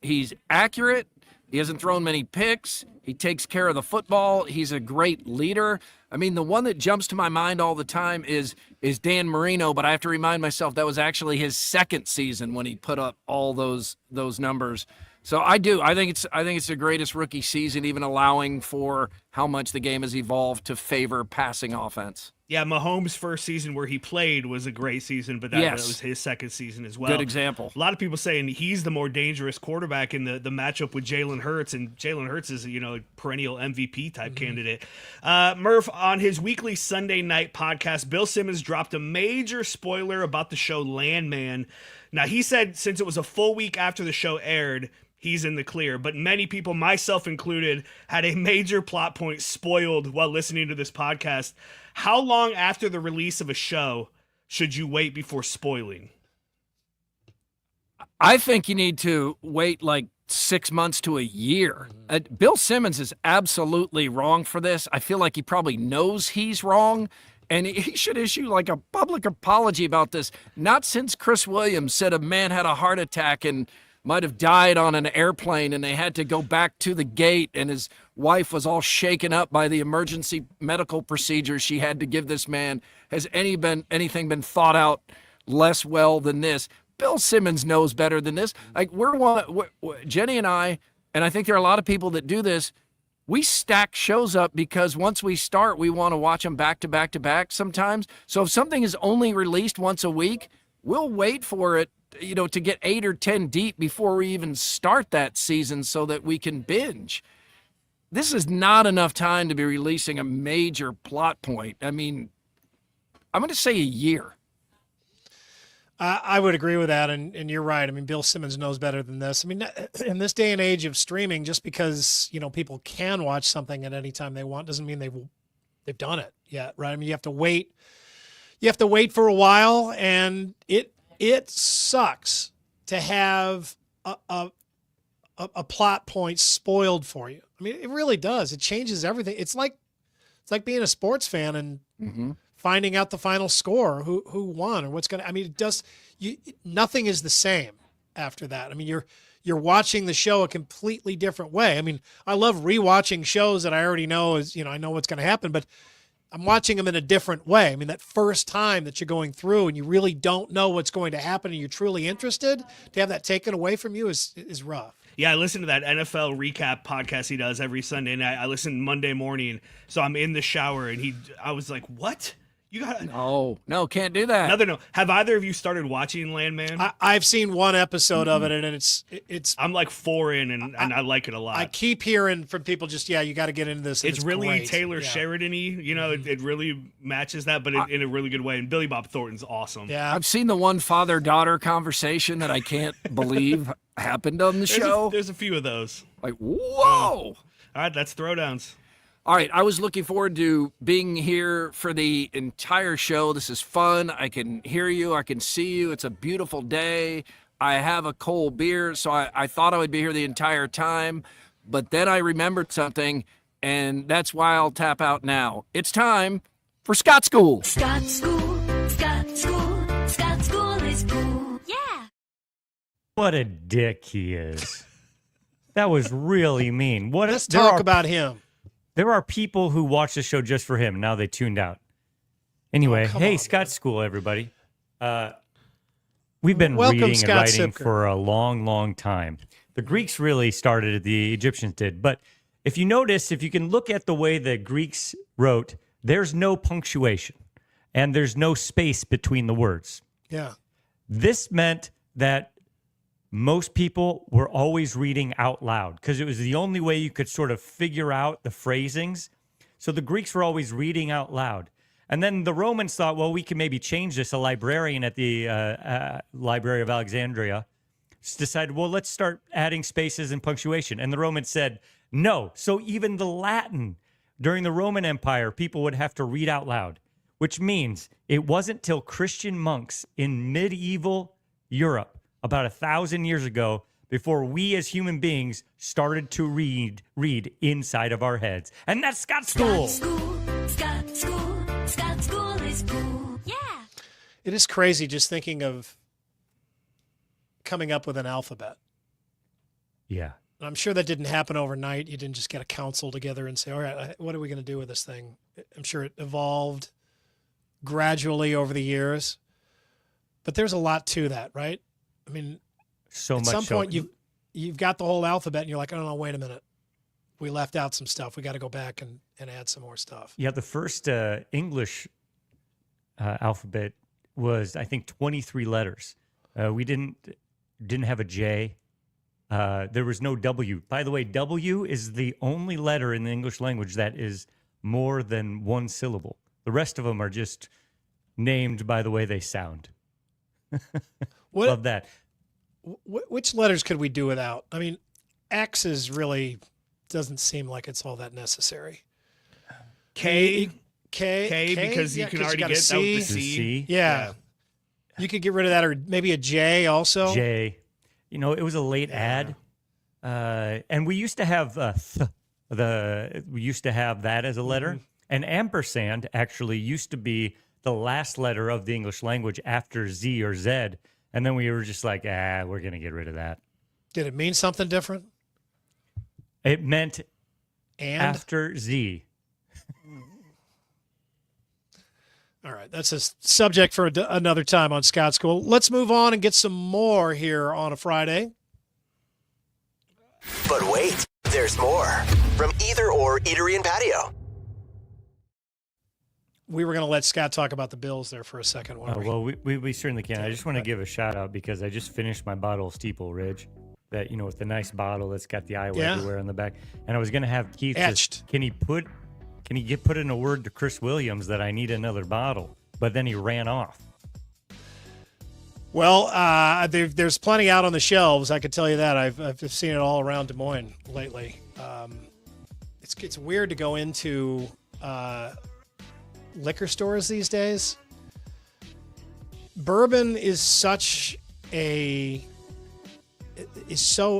accurate. He hasn't thrown many picks. He takes care of the football. He's a great leader. I mean, the one that jumps to my mind all the time is Dan Marino, but I have to remind myself that was actually his 2nd season when he put up all those numbers. So I think it's the greatest rookie season, even allowing for how much the game has evolved to favor passing offense. Yeah, Mahomes' first season where he played was a great season, but that was his 2nd season as well. Good example. A lot of people saying he's the more dangerous quarterback in the matchup with Jalen Hurts, and Jalen Hurts is a perennial MVP type candidate. Murph, on his weekly Sunday night podcast, Bill Simmons dropped a major spoiler about the show Landman. Now, he said since it was a full week after the show aired, he's in the clear, but many people, myself included, had a major plot point spoiled while listening to this podcast. How long after the release of a show should you wait before spoiling? I think you need to wait like 6 months to a year. Bill Simmons is absolutely wrong for this. I feel like he probably knows he's wrong, And he should issue like a public apology about this. Not since Chris Williams said a man had a heart attack and might have died on an airplane and they had to go back to the gate and his wife was all shaken up by the emergency medical procedure she had to give this man. Has anything been thought out less well than this? Bill Simmons knows better than this. Like Jenny and I think there are a lot of people that do this. We stack shows up because once we start, we want to watch them back to back to back sometimes. So if something is only released once a week, we'll wait for it, to get 8 or 10 deep before we even start that season so that we can binge. This is not enough time to be releasing a major plot point. I mean, I'm going to say a year. I would agree with that, and you're right. I mean, Bill Simmons knows better than this. I mean, in this day and age of streaming, just because people can watch something at any time they want doesn't mean they've done it yet, right? I mean, you have to wait. You have to wait for a while, and it sucks to have a plot point spoiled for you. I mean, it really does. It changes everything. It's like being a sports fan and finding out the final score, who won or what's going to, I mean, it does, nothing is the same after that. I mean, you're watching the show a completely different way. I mean, I love rewatching shows that I already know I know what's going to happen, but I'm watching them in a different way. I mean, that first time that you're going through and you really don't know what's going to happen and you're truly interested, to have that taken away from you is rough. Yeah, I listen to that NFL recap podcast he does every Sunday night. I listen Monday morning, so I'm in the shower, and I was like, what? You got No, can't do that. No. Have either of you started watching Landman? I've seen one episode of it, and it's. I'm like 4 in, and I like it a lot. I keep hearing from people you got to get into this. It's really great. Taylor Sheridan-y, it really matches that, but in a really good way. And Billy Bob Thornton's awesome. Yeah, I've seen the one father-daughter conversation that I can't believe happened on the show. There's a few of those. Like, whoa! All right, that's Throwdowns. All right, I was looking forward to being here for the entire show. This is fun. I can hear you. I can see you. It's a beautiful day. I have a cold beer, so I thought I would be here the entire time. But then I remembered something, and that's why I'll tap out now. It's time for Scott School. Scott School, Scott School, Scott School is cool. Yeah. What a dick he is. That was really mean. Let's talk about him. There are people who watch the show just for him. Now they tuned out. Anyway, Scott School, everybody. We've been reading and writing for a long, long time. The Greeks really started it. The Egyptians did. But if you notice, if you can look at the way the Greeks wrote, there's no punctuation and there's no space between the words. Yeah. This meant that most people were always reading out loud because it was the only way you could sort of figure out the phrasings. So the Greeks were always reading out loud. And then the Romans thought, well, we can maybe change this. A librarian at the Library of Alexandria decided, well, let's start adding spaces and punctuation. And the Romans said, no. So even the Latin during the Roman Empire, people would have to read out loud, which means it wasn't till Christian monks in medieval Europe about 1,000 years ago before we as human beings started to read inside of our heads. And that's Scott School. Scott School is cool. Yeah. It is crazy just thinking of coming up with an alphabet. Yeah. I'm sure that didn't happen overnight. You didn't just get a council together and say, all right, what are we going to do with this thing? I'm sure it evolved gradually over the years. But there's a lot to that, right? I mean, at some point you've got the whole alphabet and you're like, I don't know, wait a minute. We left out some stuff. We got to go back and add some more stuff. Yeah, the first English alphabet was, I think, 23 letters. We didn't have a J. There was no W. By the way, W is the only letter in the English language that is more than one syllable. The rest of them are just named by the way they sound. Love that. Which letters could we do without? I mean, X is really doesn't seem like it's all that necessary. K because you can already get that with the C. Yeah. You could get rid of that, or maybe a J also. J. It was a late ad. And we used to have we used to have that as a letter. And ampersand actually used to be the last letter of the English language after Z or Z. And then we were just like, we're going to get rid of that. Did it mean something different? It meant after Z. All right, that's a subject for another time on Scott School. Let's move on and get some more here on a Friday. But wait, there's more from Either Or Eatery and Patio. We were going to let Scott talk about the Bills there for a second. Well, we certainly can. I just want to give a shout out because I just finished my bottle of Steeple Ridge. That, with the nice bottle that's got the Iowa everywhere on the back. And I was going to have Keith etched. Can he put in a word to Chris Williams that I need another bottle? But then he ran off. Well, there's plenty out on the shelves. I can tell you that. I've seen it all around Des Moines lately. It's weird to go into liquor stores these days. Bourbon is so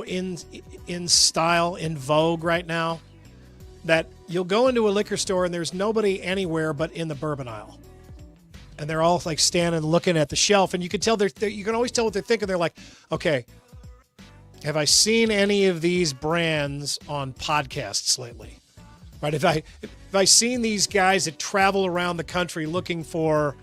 in style, in vogue right now, that you'll go into a liquor store and there's nobody anywhere but in the bourbon aisle. And they're all like standing looking at the shelf, and you can tell you can always tell what they're thinking. They're like, okay, have I seen any of these brands on podcasts lately? Right? Have I seen these guys that travel around the country looking for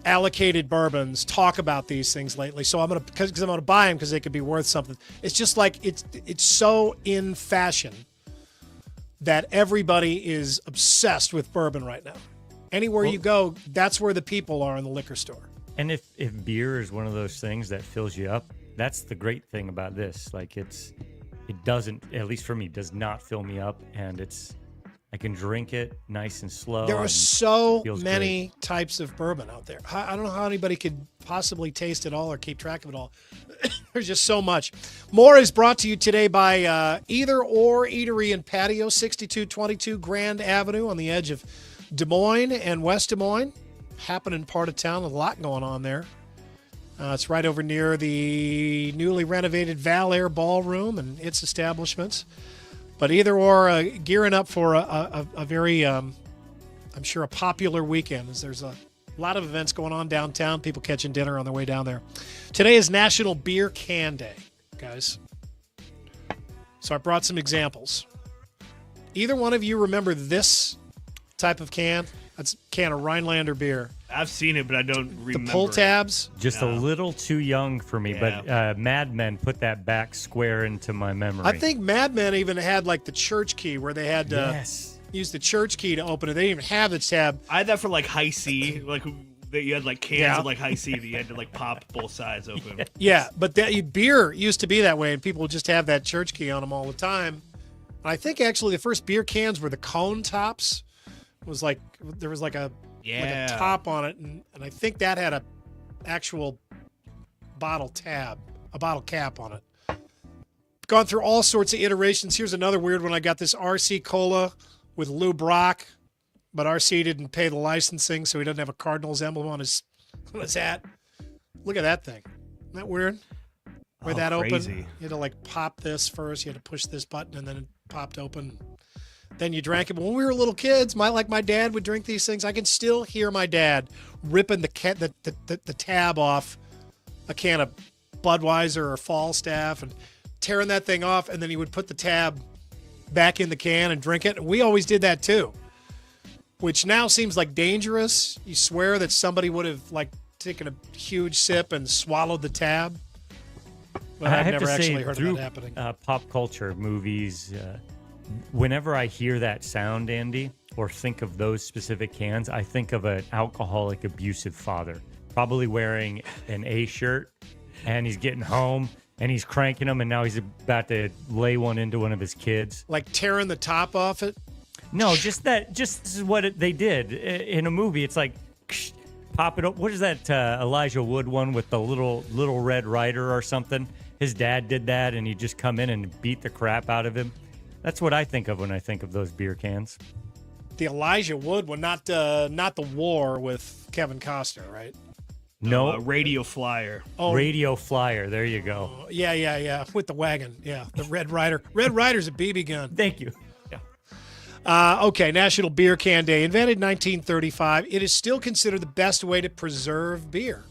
allocated bourbons talk about these things lately? So I'm gonna buy them because they could be worth something. It's just like it's so in fashion that everybody is obsessed with bourbon right now. Anywhere you go, that's where the people are in the liquor store. And if beer is one of those things that fills you up, that's the great thing about this. Like it doesn't, at least for me, does not fill me up, and I can drink it nice and slow. There are so many types of bourbon out there. I don't know how anybody could possibly taste it all or keep track of it all. There's just so much. More is brought to you today by Either Or Eatery and Patio, 6222 Grand Avenue on the edge of Des Moines and West Des Moines. Happening part of town, a lot going on there. It's right over near the newly renovated Val Air Ballroom and its establishments. But Either Or gearing up for a very, I'm sure, a popular weekend, as there's a lot of events going on downtown, people catching dinner on their way down there. Today is National Beer Can Day, guys. So I brought some examples. Either one of you remember this type of can? That's a can of Rhinelander beer. I've seen it, but I don't remember. The pull tabs? Just a little too young for me, but Mad Men put that back square into my memory. I think Mad Men even had like the church key where they had to use the church key to open it. They didn't even have the tab. I had that for like High C, like that you had like cans of like High C that you had to like pop both sides open. Yeah, but beer used to be that way, and people would just have that church key on them all the time. And I think actually the first beer cans were the cone tops. It was like there was like a top on it, and I think that had a actual bottle cap on it. Gone through all sorts of iterations. Here's another weird one. I got this RC Cola with Lou Brock, but RC didn't pay the licensing, so he doesn't have a Cardinals emblem on his hat. Look at that thing. Isn't that weird? Where that crazy. opened, you had to like pop this first. You had to push this button, and then it popped open. Then you drank it. But when we were little kids, my dad would drink these things. I can still hear my dad ripping the tab off a can of Budweiser or Falstaff and tearing that thing off, and then he would put the tab back in the can and drink it. And we always did that too, which now seems like dangerous. You swear that somebody would have like taken a huge sip and swallowed the tab. But I've never actually heard of that happening. Pop culture, movies, whenever I hear that sound, Andy, or think of those specific cans, I think of an alcoholic, abusive father, probably wearing an A shirt, and he's getting home, and he's cranking them, and now he's about to lay one into one of his kids. Like tearing the top off it? No, just this is what they did in a movie. It's like, pop it up. What is that Elijah Wood one with the little Red Rider or something? His dad did that, and he'd just come in and beat the crap out of him. That's what I think of when I think of those beer cans. The Elijah Wood one, not the war with Kevin Costner, right? No, Radio Flyer. Oh, Radio Flyer. There you go. Yeah. With the wagon. Yeah, the Red Rider. Red Rider's a BB gun. Thank you. Okay, National Beer Can Day. Invented in 1935. It is still considered the best way to preserve beer.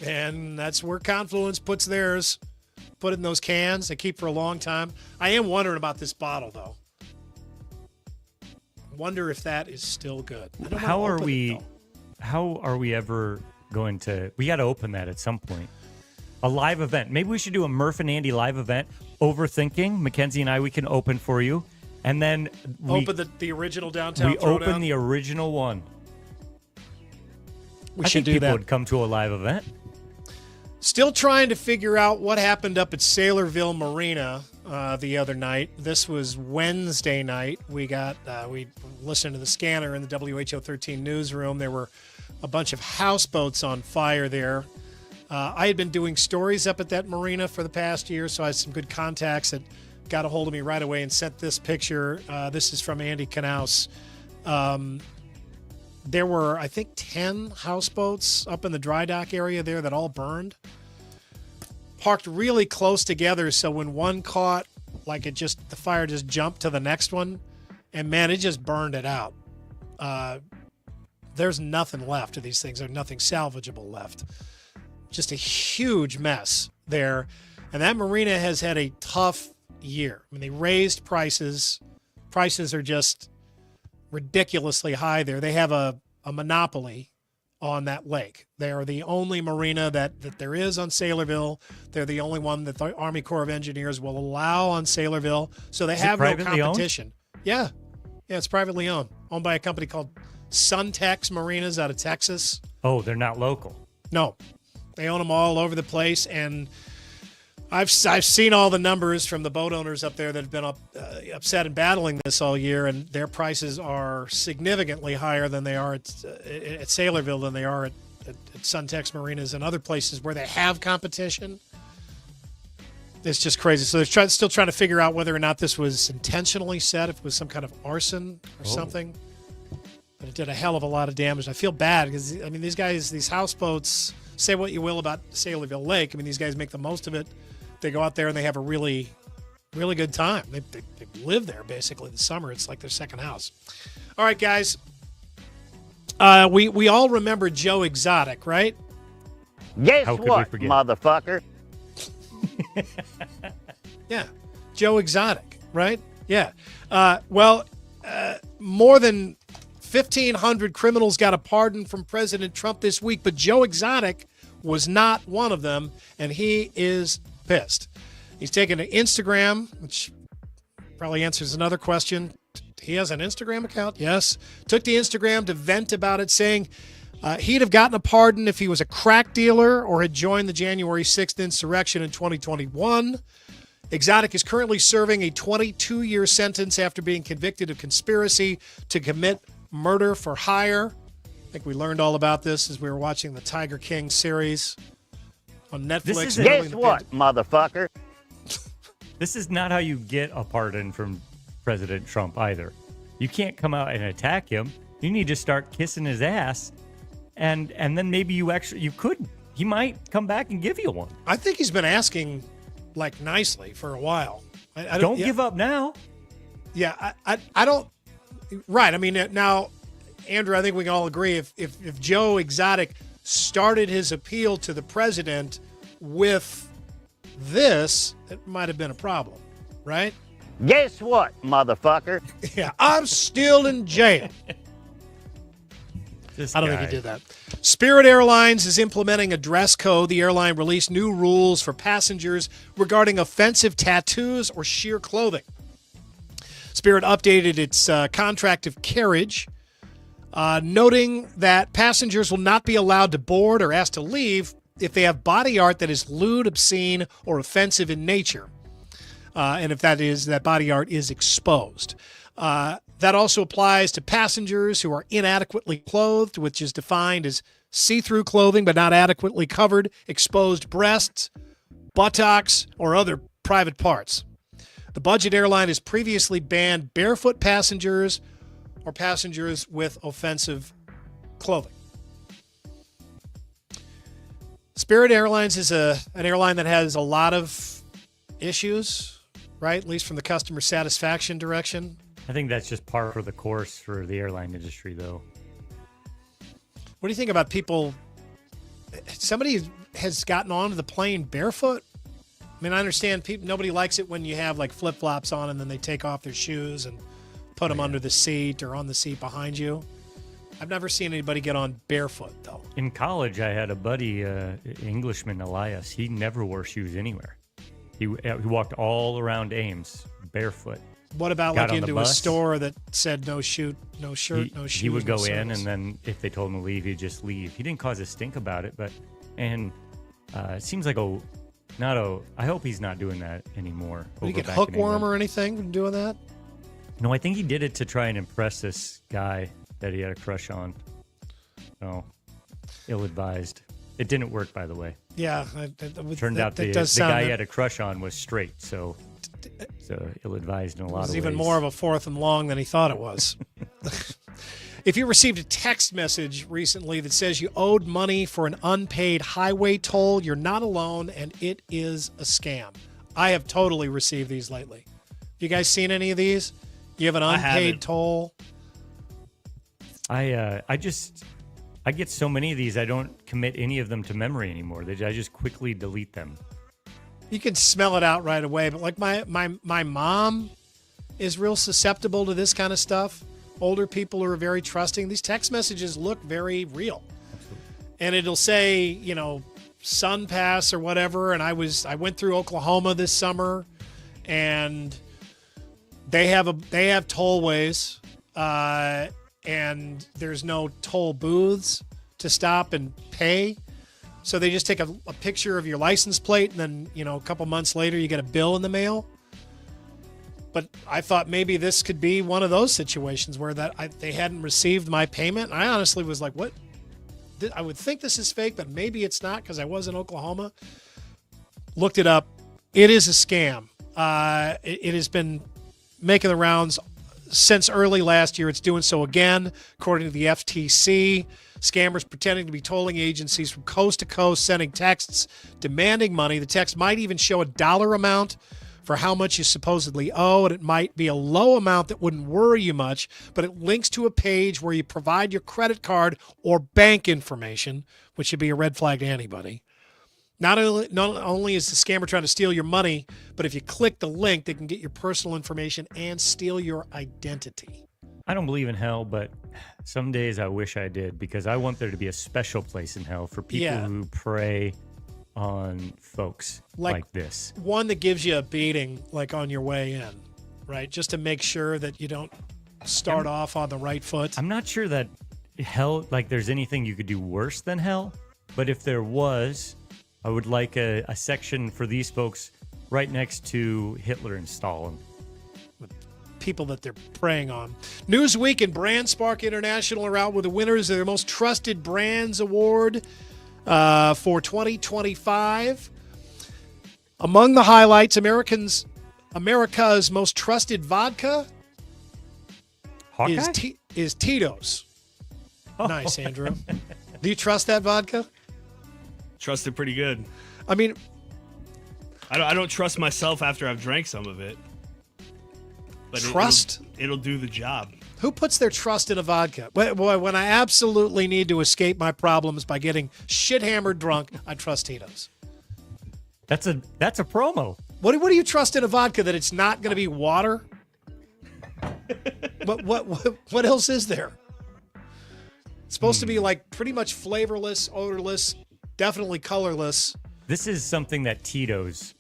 And that's where Confluence puts theirs. Put it in those cans. They keep for a long time. I am wondering about this bottle, though. Wonder if that is still good. How are we ever going to... We got to open that at some point. A live event. Maybe we should do a Murph and Andy live event. Overthinking. Mackenzie and I, we can open for you. And then open the original downtown We Throwdown? open the original one. We I should think do people that. would come to a live event. Still trying to figure out what happened up at Sailorville Marina the other night. This was Wednesday night. We listened to the scanner in the WHO 13 newsroom. There were a bunch of houseboats on fire there. I had been doing stories up at that marina for the past year, so I had some good contacts that got a hold of me right away and sent this picture. This is from Andy Knaus. There were, I think, 10 houseboats up in the dry dock area there that all burned. Parked really close together, so when one caught, the fire just jumped to the next one, and man, it just burned it out. There's nothing left of these things. There's nothing salvageable left. Just a huge mess there. And that marina has had a tough year. I mean, they raised prices. Prices are just ridiculously high there. They have a monopoly on that lake. They are the only marina that there is on Sailorville. They're the only one that the Army Corps of Engineers will allow on Sailorville. So they have no competition. Yeah. Yeah, it's privately owned by a company called Suntex Marinas out of Texas. Oh, they're not local. No. They own them all over the place, and I've seen all the numbers from the boat owners up there that have been upset and battling this all year, and their prices are significantly higher than they are at Sailorville than they are at Suntex Marinas and other places where they have competition. It's just crazy. So they're still trying to figure out whether or not this was intentionally set, if it was some kind of arson or something. But it did a hell of a lot of damage. I feel bad because, I mean, these guys, these houseboats, say what you will about Sailorville Lake. I mean, these guys make the most of it. They go out there and they have a really, really good time. They live there basically the summer. It's like their second house. All right, guys. We all remember Joe Exotic, right? Guess what, motherfucker? Yeah, Joe Exotic, right? Yeah. More than 1,500 criminals got a pardon from President Trump this week, but Joe Exotic was not one of them, and he is pissed. He's taken to Instagram, which probably answers another question. He has an Instagram account? Yes. Took to Instagram to vent about it, saying he'd have gotten a pardon if he was a crack dealer or had joined the January 6th insurrection in 2021. Exotic is currently serving a 22-year sentence after being convicted of conspiracy to commit murder for hire. I think we learned all about this as we were watching the Tiger King series on Netflix. Guess what, motherfucker? This is not how you get a pardon from President Trump either. You can't come out and attack him. You need to start kissing his ass, and then maybe he might come back and give you one. I think he's been asking nicely for a while. I don't give up now. Yeah, I don't. Right. I mean, now, Andrew, I think we can all agree if Joe Exotic started his appeal to the president with this, it might have been a problem, right? Guess what, motherfucker? Yeah, I'm still in jail. I don't think he did that. Spirit Airlines is implementing a dress code. The airline released new rules for passengers regarding offensive tattoos or sheer clothing. Spirit updated its contract of carriage, noting that passengers will not be allowed to board or asked to leave if they have body art that is lewd, obscene, or offensive in nature, and if that body art is exposed. That also applies to passengers who are inadequately clothed, which is defined as see-through clothing but not adequately covered, exposed breasts, buttocks, or other private parts. The budget airline has previously banned barefoot passengers or passengers with offensive clothing. Spirit Airlines is an airline that has a lot of issues, right? At least from the customer satisfaction direction. I think that's just par for the course for the airline industry, though. What do you think about people? Somebody has gotten onto the plane barefoot. I mean, I understand nobody likes it when you have like flip flops on and then they take off their shoes and put them under the seat or on the seat behind you. I've never seen anybody get on barefoot, though. In college, I had a buddy, Englishman Elias. He never wore shoes anywhere. He walked all around Ames barefoot. What about like into a store that said no shirt, no shoes? He would go no in, socks? and then if they told him to leave, he'd just leave. He didn't cause a stink about it, it seems like I hope he's not doing that anymore. Did he get hookworm or anything from doing that? No, I think he did it to try and impress this guy that he had a crush on. Oh, ill-advised. It didn't work, by the way. Yeah. Turned out the guy he had a crush on was straight, so ill-advised in a lot of ways. It was even more of a fourth and long than he thought it was. If you received a text message recently that says you owed money for an unpaid highway toll, you're not alone, and it is a scam. I have totally received these lately. You guys seen any of these? You have an unpaid toll? I get so many of these, I don't commit any of them to memory anymore. I just quickly delete them. You can smell it out right away, but like my mom is real susceptible to this kind of stuff. Older people are very trusting. These text messages look very real. Absolutely. And it'll say, Sun Pass or whatever, and I went through Oklahoma this summer, and they have tollways, and there's no toll booths to stop and pay. So they just take a picture of your license plate, and then, a couple months later, you get a bill in the mail. But I thought maybe this could be one of those situations where they hadn't received my payment. I honestly was like, what? I would think this is fake, but maybe it's not because I was in Oklahoma. Looked it up. It is a scam. It has been making the rounds since early last year. It's doing so again, according to the FTC. Scammers pretending to be tolling agencies from coast to coast, sending texts demanding money. The text might even show a dollar amount for how much you supposedly owe, and it might be a low amount that wouldn't worry you much, but it links to a page where you provide your credit card or bank information, which should be a red flag to anybody. Not only is the scammer trying to steal your money, but if you click the link, they can get your personal information and steal your identity. I don't believe in hell, but some days I wish I did, because I want there to be a special place in hell for people who prey on folks like this. One that gives you a beating, like on your way in, right? Just to make sure that you don't start off on the right foot. I'm not sure that hell, like there's anything you could do worse than hell, but if there was, I would like a section for these folks right next to Hitler and Stalin. People that they're preying on. Newsweek and BrandSpark International are out with the winners of their Most Trusted Brands Award for 2025. Among the highlights, America's most trusted vodka is Tito's. Oh. Nice, Andrew. Do you trust that vodka? Trust it pretty good. I mean, I don't trust myself after I've drank some of it. But it'll do the job. Who puts their trust in a vodka? Boy, when I absolutely need to escape my problems by getting shit-hammered drunk, I trust Tito's. That's a promo. What do you trust in a vodka, that it's not going to be water? What else is there? It's supposed to be like pretty much flavorless, odorless, definitely colorless. This is something that Tito's.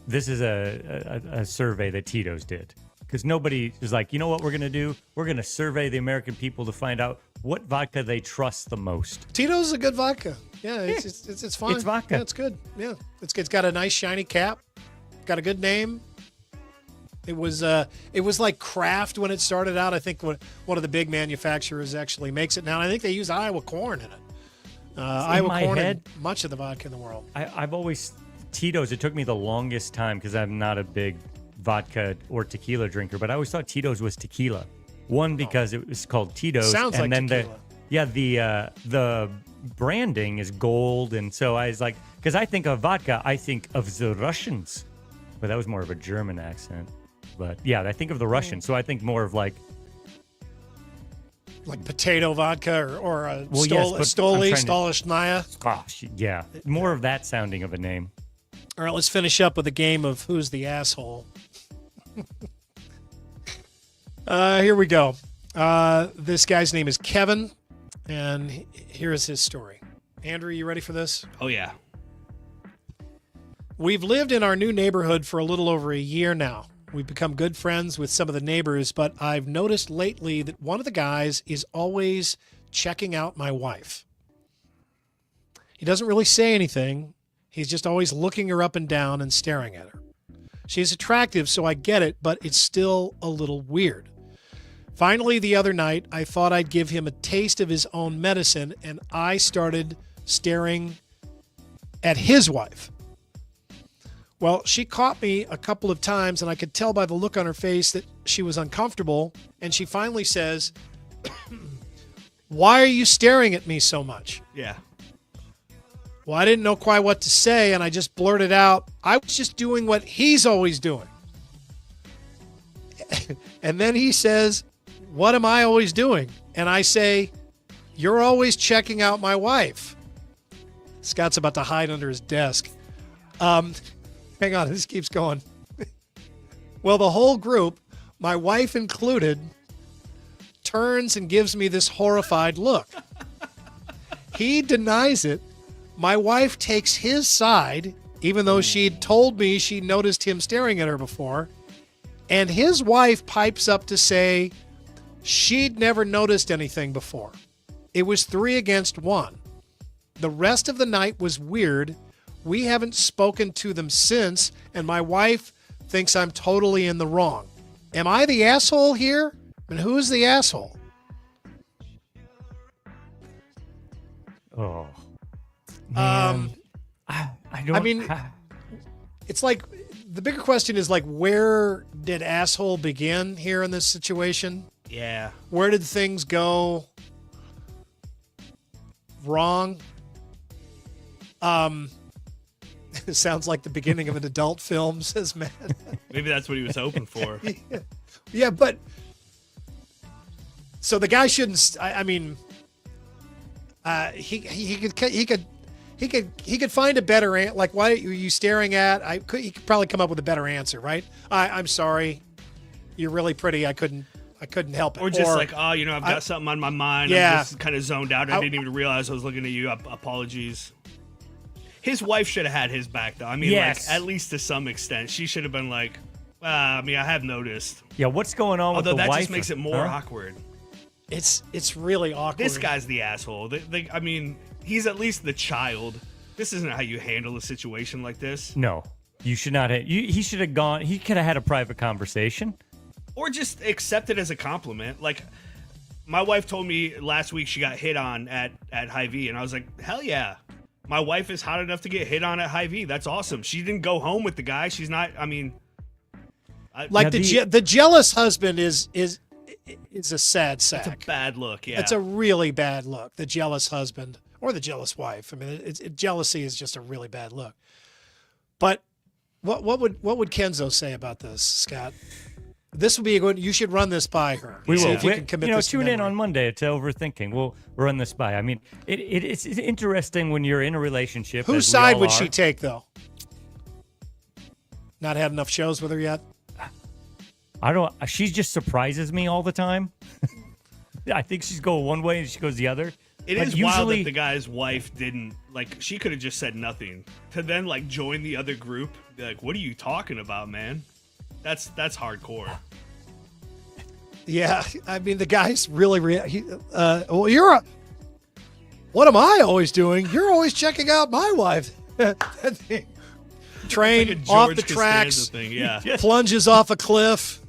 This is a survey that Tito's did. Because nobody is like, you know what we're going to do? We're going to survey the American people to find out what vodka they trust the most. Tito's is a good vodka. Yeah, it's fine. It's vodka. Yeah, it's good. Yeah, it's got a nice shiny cap. Got a good name. It was like Kraft when it started out. I think one of the big manufacturers actually makes it now. And I think they use Iowa corn in it. Iowa corn in much of the vodka in the world. I've always Tito's. It took me the longest time because I'm not a big vodka or tequila drinker, but I always thought Tito's was tequila. One, because it was called Tito's. Sounds and like then tequila. the branding is gold, and so I was like, because I think of vodka, I think of the Russians, but that was more of a German accent. But yeah, I think of the Russian, so I think more of like potato vodka or a yes, Stolichnaya. Gosh, yeah, more of that sounding of a name. All right, let's finish up with a game of Who's the Asshole. Here we go. This guy's name is Kevin, and here's his story. Andrew, you ready for this? Oh, yeah. We've lived in our new neighborhood for a little over a year now. We've become good friends with some of the neighbors, but I've noticed lately that one of the guys is always checking out my wife. He doesn't really say anything. He's just always looking her up and down and staring at her. She's attractive, so I get it, but it's still a little weird. Finally, the other night, I thought I'd give him a taste of his own medicine, and I started staring at his wife. Well, she caught me a couple of times, and I could tell by the look on her face that she was uncomfortable, and she finally says, "Why are you staring at me so much?" Yeah. Well, I didn't know quite what to say, and I just blurted out, "I was just doing what he's always doing." And then he says, "What am I always doing?" And I say, "You're always checking out my wife." Scott's about to hide under his desk. Hang on, this keeps going. Well, the whole group, my wife included, turns and gives me this horrified look. He denies it. My wife takes his side, even though she'd told me she noticed him staring at her before. And his wife pipes up to say she'd never noticed anything before. It was 3 against 1. The rest of the night was weird. We haven't spoken to them since, and my wife thinks I'm totally in the wrong. Am I the asshole here? And who's the asshole? Oh, man. I don't. I mean, it's like the bigger question is like, where did asshole begin here in this situation? Yeah. Where did things go wrong? It sounds like the beginning of an adult film, says Matt. Maybe that's what he was hoping for. Yeah, but so the guy shouldn't. I mean, he could find a better answer. Like, why are you staring at? He could probably come up with a better answer, right? I'm sorry, you're really pretty. I couldn't help it. Or just like, oh, I've got something on my mind. Yeah. I'm just kind of zoned out. I didn't even realize I was looking at you. Apologies. His wife should have had his back, though. I mean, yes. like, at least to some extent. She should have been like, I have noticed. Yeah, what's going on with the wife? Although that just makes it more awkward. It's really awkward. This guy's the asshole. I mean, he's at least the child. This isn't how you handle a situation like this. No, you should not. He should have gone. He could have had a private conversation. Or just accept it as a compliment. Like, my wife told me last week she got hit on at Hy-Vee, and I was like, hell yeah. My wife is hot enough to get hit on at Hy-Vee. That's awesome. She didn't go home with the guy. She's not, the jealous husband is a sad sack. It's a bad look, yeah. It's a really bad look, the jealous husband or the jealous wife. I mean, jealousy is just a really bad look. But what would Kenzo say about this, Scott? This would be a good. You should run this by her. We will. If you can commit this tune in on Monday to Overthinking. We'll run this by. I mean, it's interesting when you're in a relationship. Whose side would she take, though? Not had enough shows with her yet? I don't. She just surprises me all the time. I think she's going one way and she goes the other. It is wild that the guy's wife didn't, like, she could have just said nothing. To then, like, join the other group. Be like, what are you talking about, man? That's hardcore. Yeah, I mean, the guy's really well, what am I always doing? You're always checking out my wife. Train like off the tracks, thing, yeah. plunges off a cliff.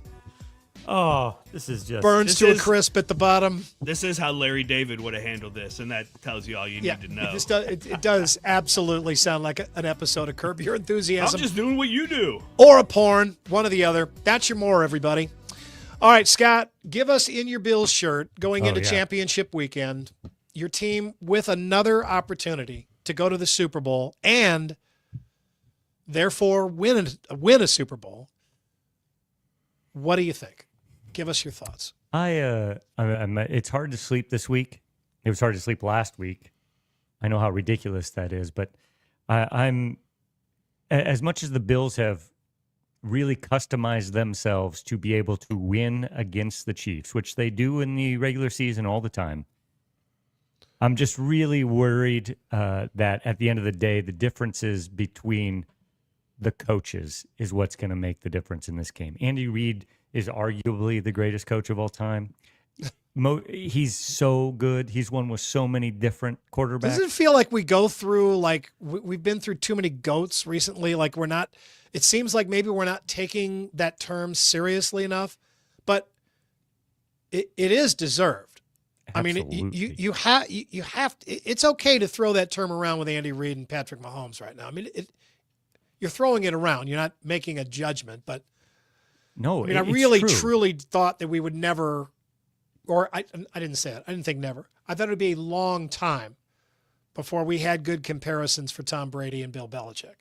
Oh, this is just burns to a crisp at the bottom. This is how Larry David would have handled this, and that tells you all you need to know. It does absolutely sound like an episode of Curb Your Enthusiasm. I'm just doing what you do. Or a porn, one or the other. That's your more, everybody. All right, Scott, give us in your Bills shirt going into championship weekend, your team with another opportunity to go to the Super Bowl and therefore win a Super Bowl. What do you think? Give us your thoughts. It's hard to sleep this week. It was hard to sleep last week. I know how ridiculous that is, but I'm as much as the Bills have really customized themselves to be able to win against the Chiefs, which they do in the regular season all the time. I'm just really worried that at the end of the day, the differences between the coaches is what's going to make the difference in this game. Andy Reid is arguably the greatest coach of all time. He's so good. He's won with so many different quarterbacks. Does it feel like we go through, like, we've been through too many goats recently? Like, we're not, it seems like maybe we're not taking that term seriously enough, but it is deserved. Absolutely. I mean, you have, it's okay to throw that term around with Andy Reid and Patrick Mahomes right now. I mean, you're throwing it around. You're not making a judgment, but no, I mean, I really, truly thought that we would never, or I didn't say it. I didn't think never. I thought it would be a long time before we had good comparisons for Tom Brady and Bill Belichick.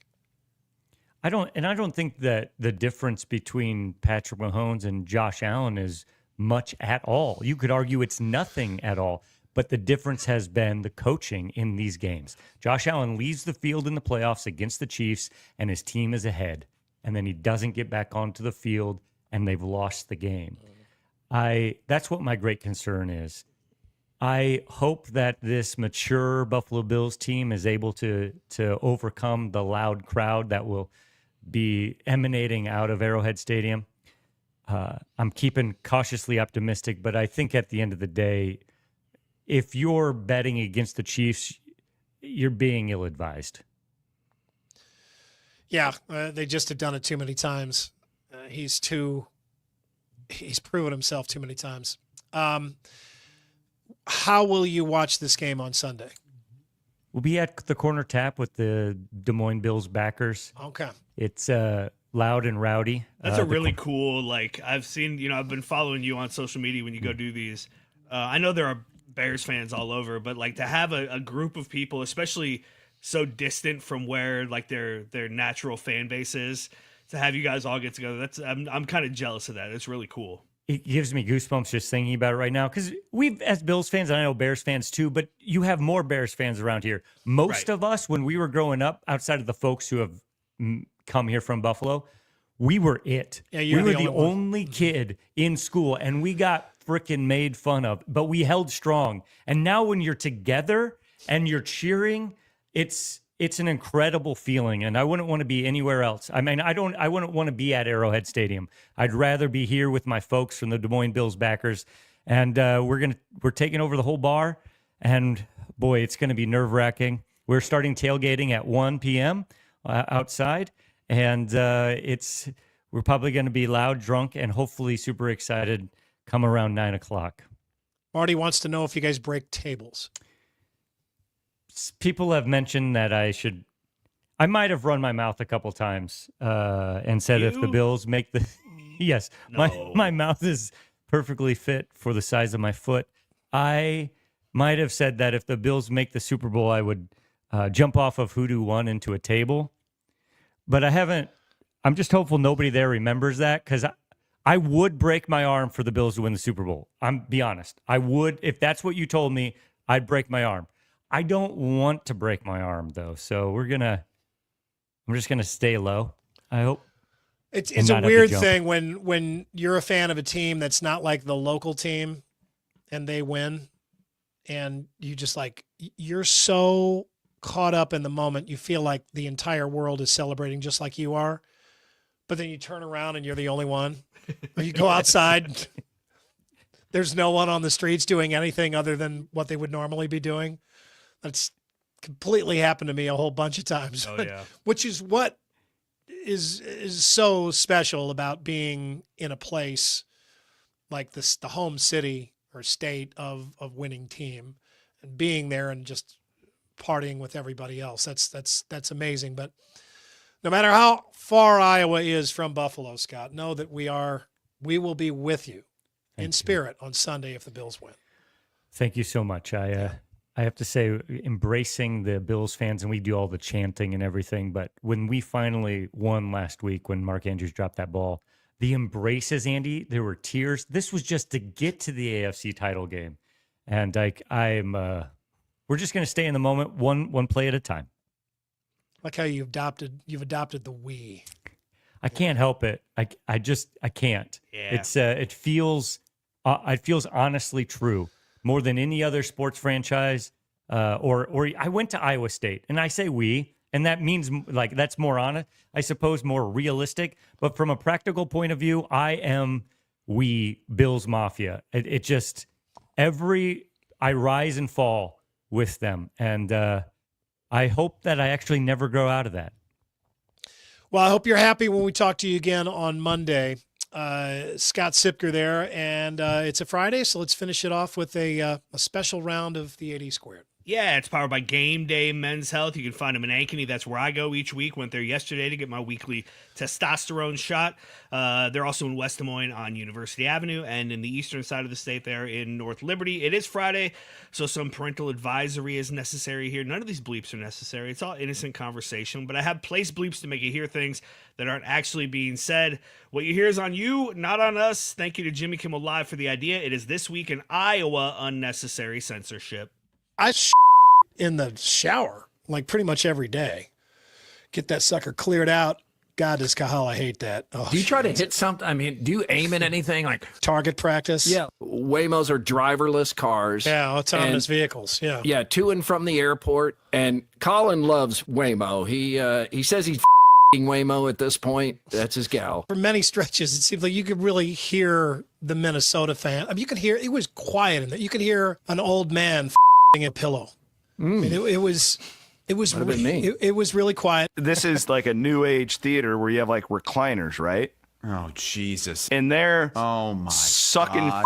I don't think that the difference between Patrick Mahomes and Josh Allen is much at all. You could argue it's nothing at all, but the difference has been the coaching in these games. Josh Allen leaves the field in the playoffs against the Chiefs, and his team is ahead, and then he doesn't get back onto the field, and they've lost the game. That's what my great concern is. I hope that this mature Buffalo Bills team is able to overcome the loud crowd that will be emanating out of Arrowhead Stadium. I'm keeping cautiously optimistic, but I think at the end of the day, if you're betting against the Chiefs, you're being ill-advised. Yeah, they just have done it too many times. He's proven himself too many times. How will you watch this game on Sunday? We'll be at the corner tap with the Des Moines Bills backers. Okay. It's loud and rowdy. That's a really cool, like, I've seen, I've been following you on social media when you go do these. I know there are Bears fans all over, but like to have a group of people, especially so distant from where like their natural fan base is, to have you guys all get together, I'm kind of jealous of that. It's really cool. It gives me goosebumps just thinking about it right now, because we've, as Bills fans, and I know Bears fans too, but you have more Bears fans around here. Most of us, when we were growing up, outside of the folks who have come here from Buffalo, we were it. Yeah, we were the only kid in school, and we got freaking made fun of, but we held strong. And now when you're together and you're cheering, it's an incredible feeling, and I wouldn't want to be anywhere else. I mean, I wouldn't want to be at Arrowhead Stadium. I'd rather be here with my folks from the Des Moines Bills backers, and we're taking over the whole bar, and boy, it's going to be nerve-wracking. We're starting tailgating at 1 p.m. Outside, and we're probably going to be loud, drunk, and hopefully super excited come around 9 o'clock. Marty wants to know if you guys break tables. People have mentioned that I might have run my mouth a couple times and said if the Bills make the yes, no. my mouth is perfectly fit for the size of my foot. I might have said that if the Bills make the Super Bowl, I would jump off of Hoodoo 1 into a table, but I haven't. I'm just hopeful nobody there remembers that, because I would break my arm for the Bills to win the Super Bowl. Be honest. I would, if that's what you told me, I'd break my arm. I don't want to break my arm though, so I'm just gonna stay low. I hope. It's a weird thing when you're a fan of a team that's not like the local team, and they win, and you just like, you're so caught up in the moment, you feel like the entire world is celebrating just like you are, but then you turn around and you're the only one. Or you go outside, there's no one on the streets doing anything other than what they would normally be doing. That's completely happened to me a whole bunch of times. Oh, yeah. Which is what is so special about being in a place like this, the home city or state of winning team, and being there and just partying with everybody else. That's amazing. But no matter how far Iowa is from Buffalo, Scott, know that we will be with you in spirit on Sunday if the Bills win. Thank you so much. I have to say, embracing the Bills fans, and we do all the chanting and everything, but when we finally won last week, when Mark Andrews dropped that ball, the embraces, Andy. There were tears. This was just to get to the AFC title game, and we're just going to stay in the moment, one play at a time. Like how you've adopted the we. I can't help it. I can't. Yeah. It feels honestly true more than any other sports franchise. Or I went to Iowa State, and I say we, and that means like that's more honest, I suppose, more realistic. But from a practical point of view, I am we Bills Mafia. It just I rise and fall with them, and I hope that I actually never grow out of that. Well, I hope you're happy when we talk to you again on Monday. Scott Sipker there, and it's a Friday, so let's finish it off with a special round of the 80 Squared. Yeah, it's powered by Game Day Men's Health. You can find them in Ankeny. That's where I go each week. Went there yesterday to get my weekly testosterone shot. They're also in West Des Moines on University Avenue and in the eastern side of the state there in North Liberty. It is Friday, so some parental advisory is necessary here. None of these bleeps are necessary. It's all innocent conversation, but I have placed bleeps to make you hear things that aren't actually being said. What you hear is on you, not on us. Thank you to Jimmy Kimmel Live for the idea. It is This Week in Iowa Unnecessary Censorship. I in the shower like pretty much every day. Get that sucker cleared out. God, does Kahala hate that. Oh, do you try to hit something? I mean, do you aim at anything like target practice? Yeah. Waymos are driverless cars. Yeah, autonomous vehicles. Yeah. Yeah, to and from the airport. And Colin loves Waymo. He says he's Waymo at this point. That's his gal. For many stretches, it seems like you could really hear the Minnesota fan. I mean, you could hear, it was quiet in there. You could hear an old man a pillow. I mean, it was really quiet. This is like a new age theater where you have like recliners, right? Oh, Jesus. And they're my sucking God.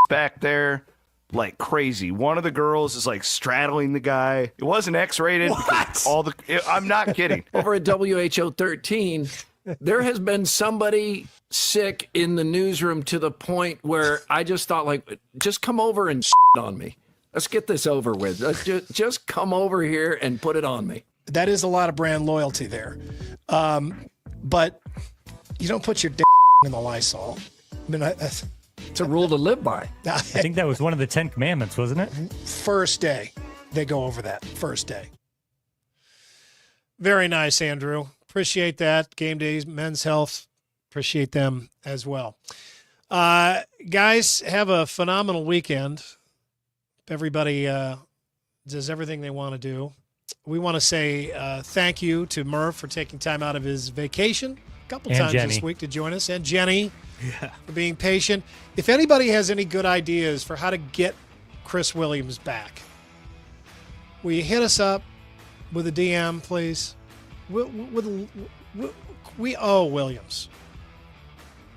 back there like crazy. One of the girls is like straddling the guy. It wasn't X-rated. What? I'm not kidding. Over at WHO 13, there has been somebody sick in the newsroom to the point where I just thought, like, just come over and on me. Let's get this over with. Just come over here and put it on me. That is a lot of brand loyalty there. But you don't put your in the Lysol. I mean, it's a rule to live by. I think that was one of the 10 commandments, wasn't it? First day, they go over that. First day. Very nice, Andrew. Appreciate that. Game Days, Men's Health. Appreciate them as well. Guys, have a phenomenal weekend. Everybody does everything they want to do. We want to say thank you to Murph for taking time out of his vacation a couple times this week to join us, and Jenny for being patient. If anybody has any good ideas for how to get Chris Williams back, will you hit us up with a DM, please? We owe Williams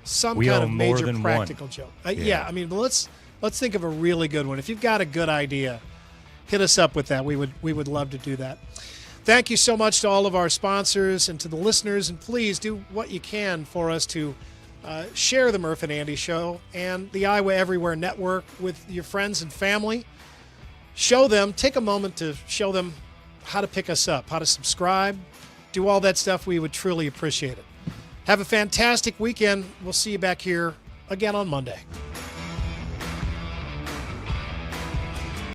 some kind of major practical joke. Yeah, I mean, let's think of a really good one. If you've got a good idea, hit us up with that. We would love to do that. Thank you so much to all of our sponsors and to the listeners, and please do what you can for us to share the Murph and Andy Show and the Iowa Everywhere Network with your friends and family. Take a moment to show them how to pick us up, how to subscribe, do all that stuff. We would truly appreciate it. Have a fantastic weekend. We'll see you back here again on Monday.